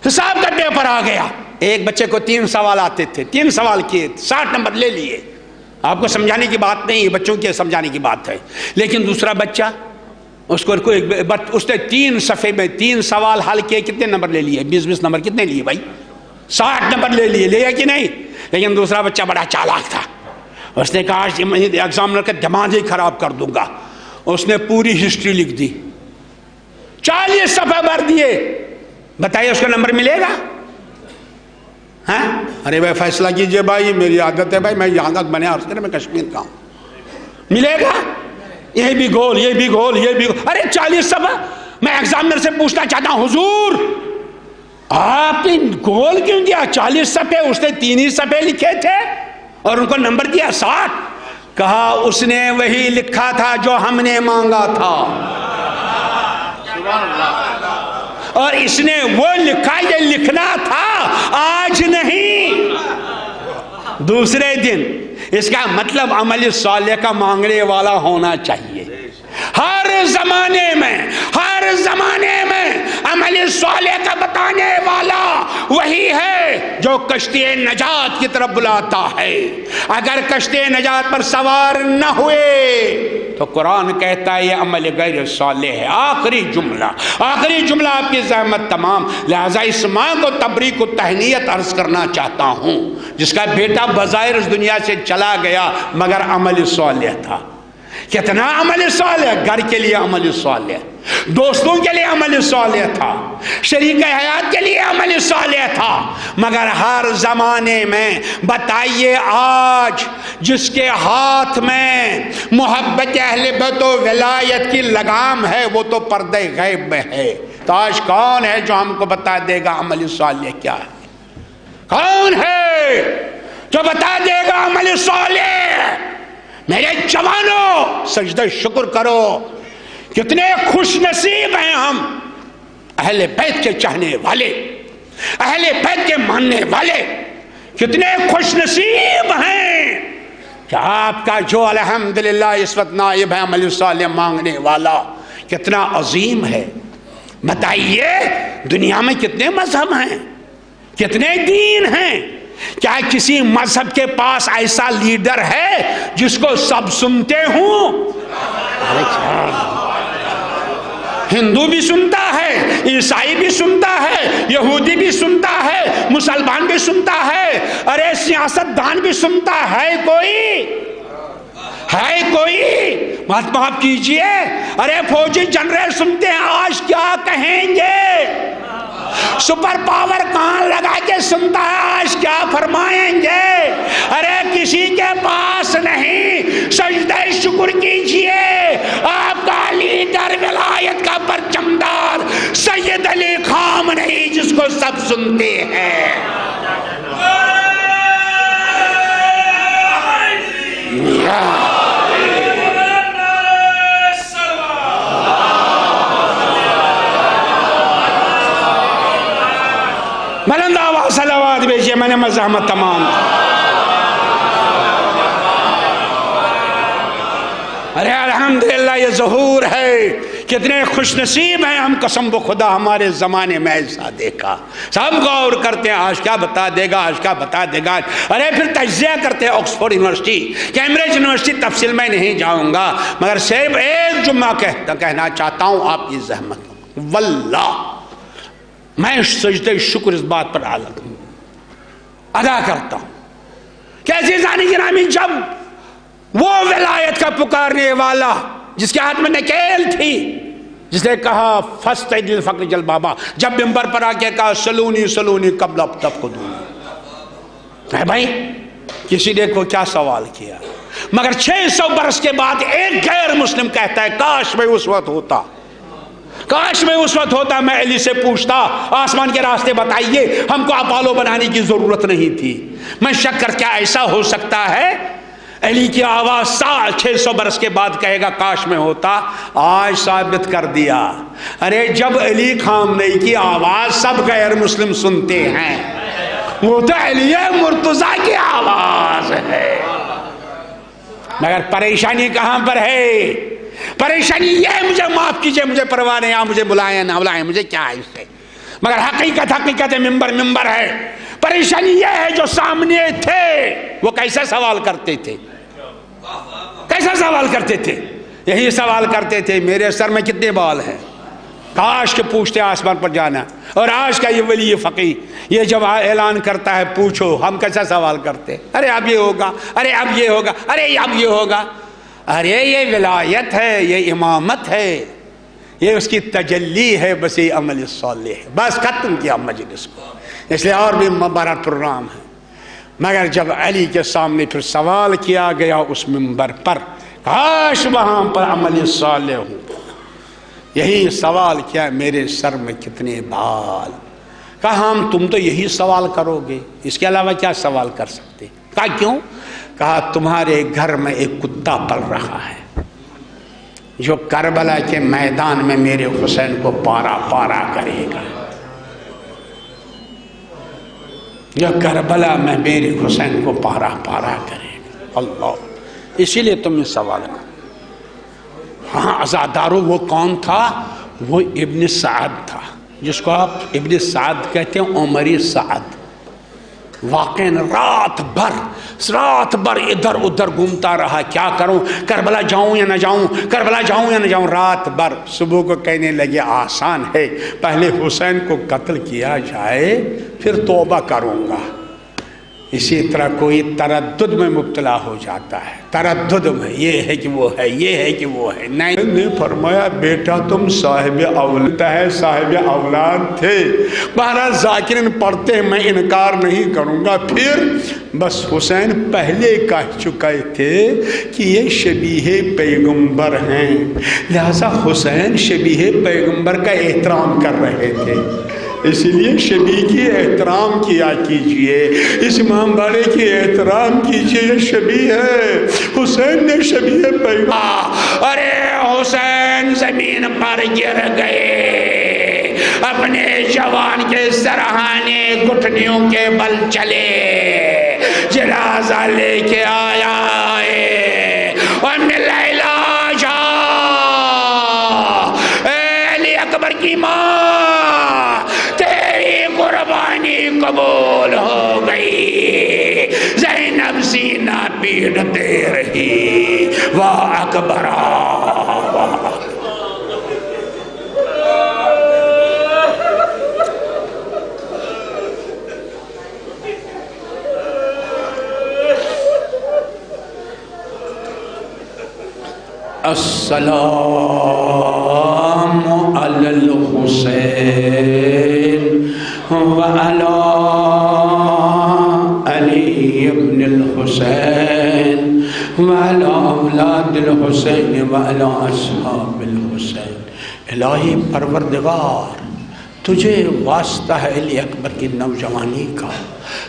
[SPEAKER 8] حساب کا پیپر آ گیا۔ ایک بچے کو 3 سوال آتے تھے، 3 سوال کیے، 60 نمبر لے لیے۔ آپ کو سمجھانے کی بات نہیں، بچوں کے سمجھانے کی بات ہے۔ لیکن دوسرا بچہ، اس نے 3 صفحے میں 3 سوال حل کیے، کتنے نمبر لے لیے؟ 20 نمبر کتنے لیے بھائی؟ 60 نمبر لے لیے، لیا کہ نہیں؟ لیکن دوسرا بچہ بڑا چالاک تھا، اس نے کہا ایگزامنر کا دماغ ہی خراب کر دوں گا۔ اس نے پوری ہسٹری لکھ دی، 40 صفحے بھر دیے۔ بتائیے اس کو نمبر ملے گا؟ ہاں ارے بھائی فیصلہ کیجئے بھائی، میری عادت ہے بھائی، میں یہاں تک بنے عرض کریں میں کشمیر کا ہوں۔ ملے گا؟ یہ بھی گول، یہ بھی گول، یہ بھی گول۔ ارے 40 صفحہ! میں ایگزامنر سے پوچھنا چاہتا ہوں، حضور آپ نے گول کیوں دیا؟ 40 صفحے، اس نے 3 ہی صفحے لکھے تھے اور ان کو نمبر دیا 60۔ کہا اس نے وہی لکھا تھا جو ہم نے مانگا تھا، اور اس نے وہ لکھا یہ لکھنا تھا، آج نہیں دوسرے دن۔ اس کا مطلب عمل صالح کا مانگنے والا ہونا چاہیے ہر زمانے میں، ہر زمانے میں۔ عمل صالح کا بتانے والا وہی ہے جو کشتی نجات کی طرف بلاتا ہے۔ اگر کشتی نجات پر سوار نہ ہوئے تو قرآن کہتا ہے یہ عمل غیر صالح ہے۔ آخری جملہ آپ کی زحمت تمام، لہذا اس ماں کو تبریک و تہنیت عرض کرنا چاہتا ہوں جس کا بیٹا بظاہر اس دنیا سے چلا گیا مگر عمل صالح تھا۔ کتنا عمل صالح، گھر کے لیے عمل صالح، دوستوں کے لیے عمل صالح تھا، شریک حیات کے لیے عمل صالح تھا۔ مگر ہر زمانے میں بتائیے آج جس کے ہاتھ میں محبت اہل بیت و ولایت کی لگام ہے وہ تو پردے غیب میں ہے۔ تو آج کون ہے جو ہم کو بتا دے گا عمل صالح کیا ہے؟ کون ہے جو بتا دے گا عمل صالح؟ میرے جوانوں سجدہ شکر کرو، کتنے خوش نصیب ہیں ہم، اہل بیت کے چاہنے والے، اہل بیت کے ماننے والے، کتنے خوش نصیب ہیں کہ آپ کا جو الحمدللہ اس وقت نائب ہے عمل صالح مانگنے والا، کتنا عظیم ہے۔ بتائیے دنیا میں کتنے مذہب ہیں، کتنے دین ہیں؟ کیا کسی مذہب کے پاس ایسا لیڈر ہے جس کو سب سنتے ہوں؟ ہندو بھی سنتا ہے، عیسائی بھی سنتا ہے، یہودی بھی سنتا ہے، مسلمان بھی سنتا ہے، ارے سیاست دان بھی سنتا ہے۔ کوئی بات معاف کیجئے، ارے فوجی جنرل سنتے ہیں، آج کیا کہیں گے؟ سپر پاور کان لگا کے سنتا ہے، آج کیا فرمائیں گے؟ ارے کسی کے پاس نہیں، سجدہ شکر کیجئے، آپ کا لیڈر ولایت کا پرچمدار سید علی خامنہئی جس کو سب سنتے ہیں۔ بلند آواز صلوات بھیجئے، میں نے مزاحمت تمام۔ ارے الحمدللہ یہ ظہور ہے، کتنے خوش نصیب ہیں ہم، قسم بخدا ہمارے زمانے میں ایسا دیکھا. سب غور کرتے ہیں آج کیا بتا دے گا، آج کیا بتا دے گا. ارے پھر تجزیہ کرتے ہیں آکسفورڈ یونیورسٹی، کیمبرج یونیورسٹی، تفصیل میں نہیں جاؤں گا، مگر صرف ایک جملہ کہنا چاہتا ہوں آپ کی زحمت. واللہ میں سجدہ شکر اس بات پر ادا کرتا ہوں کہ عزیزانی گرامی، جب وہ ولایت کا پکارنے والا جس کے ہاتھ میں نکیل تھی، جس نے کہا فاستعد للفقر جل بابا، جب ممبر پر آ کے کہا سلونی سلونی قبل اب تب خدونی، ہے بھائی کسی نے کو کیا سوال کیا؟ مگر 600 برس کے بعد ایک غیر مسلم کہتا ہے کاش میں اس وقت ہوتا، کاش میں اس وقت ہوتا، میں علی سے پوچھتا آسمان کے راستے بتائیے، ہم کو اپالو بنانے کی ضرورت نہیں تھی. میں شک کر کیا ایسا ہو سکتا ہے؟ علی کی آواز 600 برس کے بعد کہے گا کاش میں ہوتا. آج ثابت کر دیا. ارے جب علی خامنئی کی آواز سب غیر مسلم سنتے ہیں، وہ تو علی مرتضیٰ کی آواز ہے. مگر پریشانی کہاں پر ہے؟ پریشانی یہ ہے، مجھے معاف کیجئے، مجھے پرواہ نہیں، آپ مجھے بلائیں نہ بلائیں، مجھے کیا ہے اس سے، مگر حقیقت ہے، ممبر ہے. پریشانی یہ ہے جو سامنے تھے وہ کیسا سوال کرتے تھے، کیسا سوال کرتے تھے؟ یہی سوال کرتے تھے میرے سر میں کتنے بال ہیں، کاش کہ پوچھتے آسمان پر جانا. اور آج کا یہ ولی فقی یہ جب اعلان کرتا ہے پوچھو، ہم کیسا سوال کرتے؟ ارے اب یہ ہوگا، ارے اب یہ ہوگا، ارے اب یہ ہوگا. ارے یہ ولایت ہے، یہ امامت ہے، یہ اس کی تجلی ہے، بس یہ عمل صالح ہے. بس ختم کیا مجلس کو، اس لیے اور بھی مبارک پروگرام ہے. مگر جب علی کے سامنے پھر سوال کیا گیا اس منبر پر، کاش وہاں پر عمل صالح ہوں. یہی سوال کیا میرے سر میں کتنے بال. کہا ہم تم تو یہی سوال کرو گے، اس کے علاوہ کیا سوال کر سکتے؟ کہا کیوں؟ کہا تمہارے گھر میں ایک کتا پل رہا ہے جو کربلا کے میدان میں میرے حسین کو پارا پارا کرے گا، جو کربلا میں میرے حسین کو پارا پارا کرے گا. اللہ، اسی لیے تم نے سوال کرو. ہاں عزادارو وہ کون تھا؟ وہ ابن سعد تھا، جس کو آپ ابن سعد کہتے ہیں، عمری سعد. واقعاً رات بھر ادھر ادھر گھومتا رہا، کیا کروں، کربلا جاؤں یا نہ جاؤں، کربلا جاؤں یا نہ جاؤں. رات بھر صبح کو کہنے لگے آسان ہے، پہلے حسین کو قتل کیا جائے پھر توبہ کروں گا. اسی طرح کوئی تردد میں مبتلا ہو جاتا ہے، تردد میں یہ ہے کہ وہ ہے، یہ ہے کہ وہ ہے. نہیں نے فرمایا بیٹا تم صاحب اولاد ہے، صاحب اولاد تھے، بہرحال ذاکرین پڑھتے ہیں، میں انکار نہیں کروں گا. پھر بس حسین پہلے کہہ چکے تھے کہ یہ شبیہ پیغمبر ہیں، لہذا حسین شبیہ پیغمبر کا احترام کر رہے تھے، اسی لیے شبیہ کی احترام کیا کیجئے، اس امام والے کی احترام کیجئے. یہ شبیہ ہے، حسین نے شبیہ پیغمبر. ارے حسین زمین پر گر گئے، اپنے جوان کے سرہانے گھٹنیوں کے بل چلے، جنازہ لے کے آیا ہے ام لیلا جا، اے علی اکبر کی ماں قربانی قبول ہو گئی. زینب سینہ پیٹتے رہی، واہ اکبرا. السلام علی الحسین وعلی علی ابن الحسین وعلی اولاد الحسین وعلی اصحاب الحسین. الہی پروردگار، تجھے واسطہ ہے علی اکبر کی نوجوانی کا،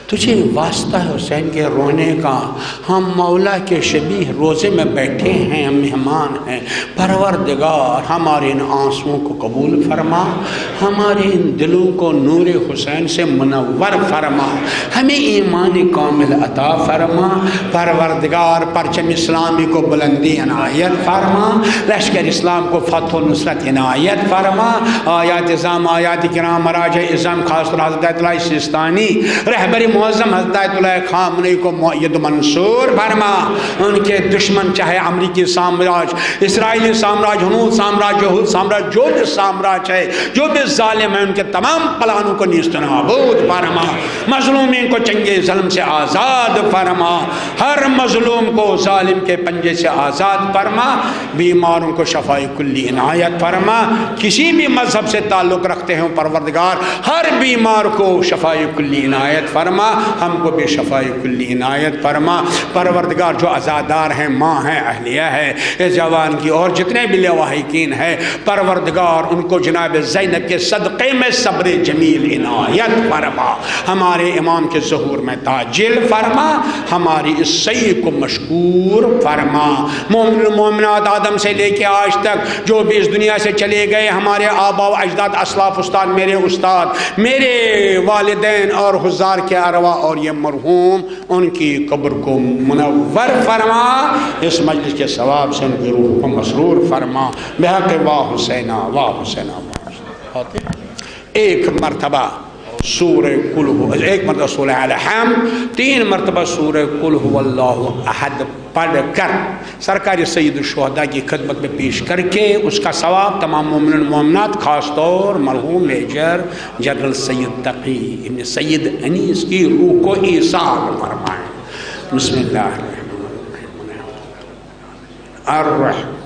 [SPEAKER 8] تجھے واسطہ ہے حسین کے رونے کا، ہم مولا کے شبیہ روزے میں بیٹھے ہیں، ہم مہمان ہیں، پروردگار ہمارے ان آنسوؤں کو قبول فرما، ہمارے ان دلوں کو نور حسین سے منور فرما، ہمیں ایمان کامل عطا فرما، پروردگار پرچم اسلامی کو بلندی عنایت فرما، لشکر اسلام کو فتح و نصرت عنایت فرما، آیات اعظام آیات کرام مراجع اعظم خاص طور حضرت آیت اللہ سیستانی رہبر معظم حضرت آیت اللہ خامنئی کو مؤید منصور فرما، ان کے دشمن چاہے امریکی سامراج، اسرائیلی سامراج، ہنود سامراج، یہود سامراج، جو بھی سامراج ہے، جو بھی ظالم ہے، ان کے تمام پلانوں کو نیست نابود فرما، مظلومین کو چنگے ظلم سے آزاد فرما، ہر مظلوم کو ظالم کے پنجے سے آزاد فرما، بیماروں کو شفاء کلی عنایت فرما، کسی بھی مذہب سے تعلق رکھتے ہیں پروردگار ہر بیمار کو شفاء کلی عنایت فرما، ہم کو بھی شفاء کلی عنایت فرما، پروردگار جو عزادار ہیں، ماں ہیں، اہلیہ ہے اس جوان کی، اور جتنے بھی لواحقین ہیں پروردگار ان کو جناب زینب کے صدقے میں صبر جمیل عنایت فرما، ہمارے امام کے ظہور میں تاجل فرما، ہماری اس سعی کو مشکور فرما، مومن مومنات آدم سے لے کے آج تک جو بھی اس دنیا سے چلے گئے، ہمارے آبا و اجداد، اسلاف، استاد، میرے استاد، میرے والدین اور حضار کے ارواح اور یہ مرحوم، ان کی قبر کو منور فرما، اس مجلس کے ثواب سے ان کی روح کو مسرور فرما، بحق واہ حسینہ واہ حسینہ واہ حسینہ۔ ایک مرتبہ سورہ قل ہو، ایک مرتبہ سورہ الحمد، 3 مرتبہ سورہ قل هو اللہ احد پڑھ کر سرکار سید الشہداء کی خدمت میں پیش کر کے اس کا ثواب تمام مومنین مومنات، خاص طور مرحوم میجر جنرل سید تقی ابن سید انیس کی روح کو ایثار فرمائیں۔ بسم اللہ الرحمن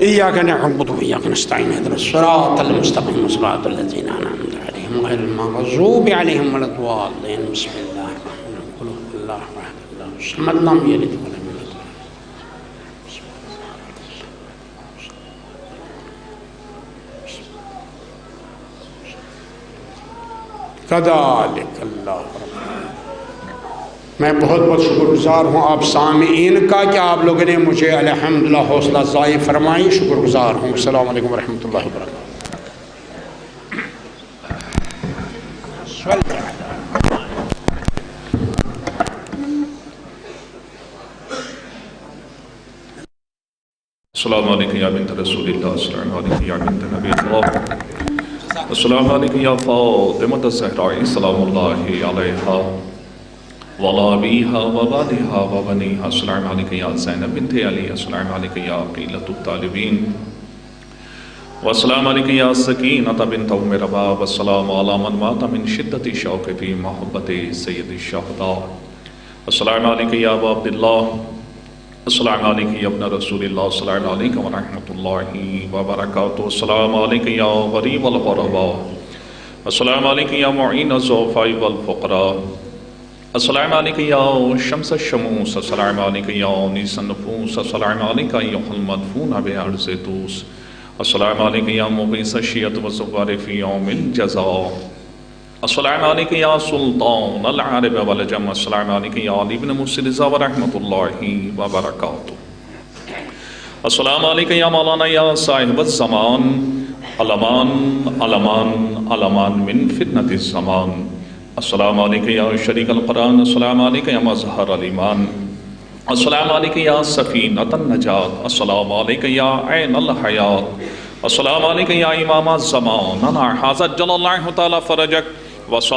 [SPEAKER 8] إياك نعبد وإياك نستعين اهدنا الصراط المستقيم صراط الذين أنعمت عليهم غير المغضوب عليهم ولا الضالين بسم الله الرحمن الرحيم قل هو الله أحد الله الصمد لم يلد ولم يولد كذلك الله رب میں بہت بہت شکر گزار ہوں آپ سامعین کا کہ آپ لوگوں نے مجھے الحمدللہ حوصلہ افزائی فرمائی، شکر گزار ہوں۔ السلام علیکم ورحمۃ اللہ وبرکاتہ۔
[SPEAKER 9] السلام علیکم یا بنت رسول اللہ، السلام علیکم یا بنت نبی اللہ، السلام علیکم یا فاطمۃ الزہراء سلام اللہ علیہا وعلی ابیہا ووالدہا وبنیہا، السلام علیکم یا زینب بنت علی، السلام علیکم یا عقیلۃ الطالبین، والسلام علیکم یا سکینۃ بنت ام رباب، والسلام علی من مات من شدت شوق فی محبت سید الشہداء، السلام علیکم یا ابا عبداللہ، السلام علیکم یا ابن رسول اللہ، السلام علیکم ورحمۃ اللہ وبرکاتہ، السلام علیکم یا غریب الغرباء، السلام علیکم یا معین الضعفاء والفقراء، السلام علیکم یا شمس الشموس، السلام علیکم یا انیس النفوس، السلام علیکم ایھا المدفون بارض طوس، السلام علیکم یا مغیث الشیعۃ والزوار فی یوم الجزاء، السلام علیکم یا سلطان العرب والعجم، السلام علیکم یا علی بن موسی رضا ورحمۃ اللہ وبرکاتہ، السلام علیکم یا مولانا یا صاحب الزمان، علمان علمان علمان من فتنة الزمان، السلام علیکم یا شریک القرآن، السلام علیکم یا مظہر الایمان، السلام علیکم یا سفینۃ النجات، السلام علیکم یا عین الحیات، السلام علیکم یا امام الزمان، انا حاضر جل اللہ تعالی فرجک،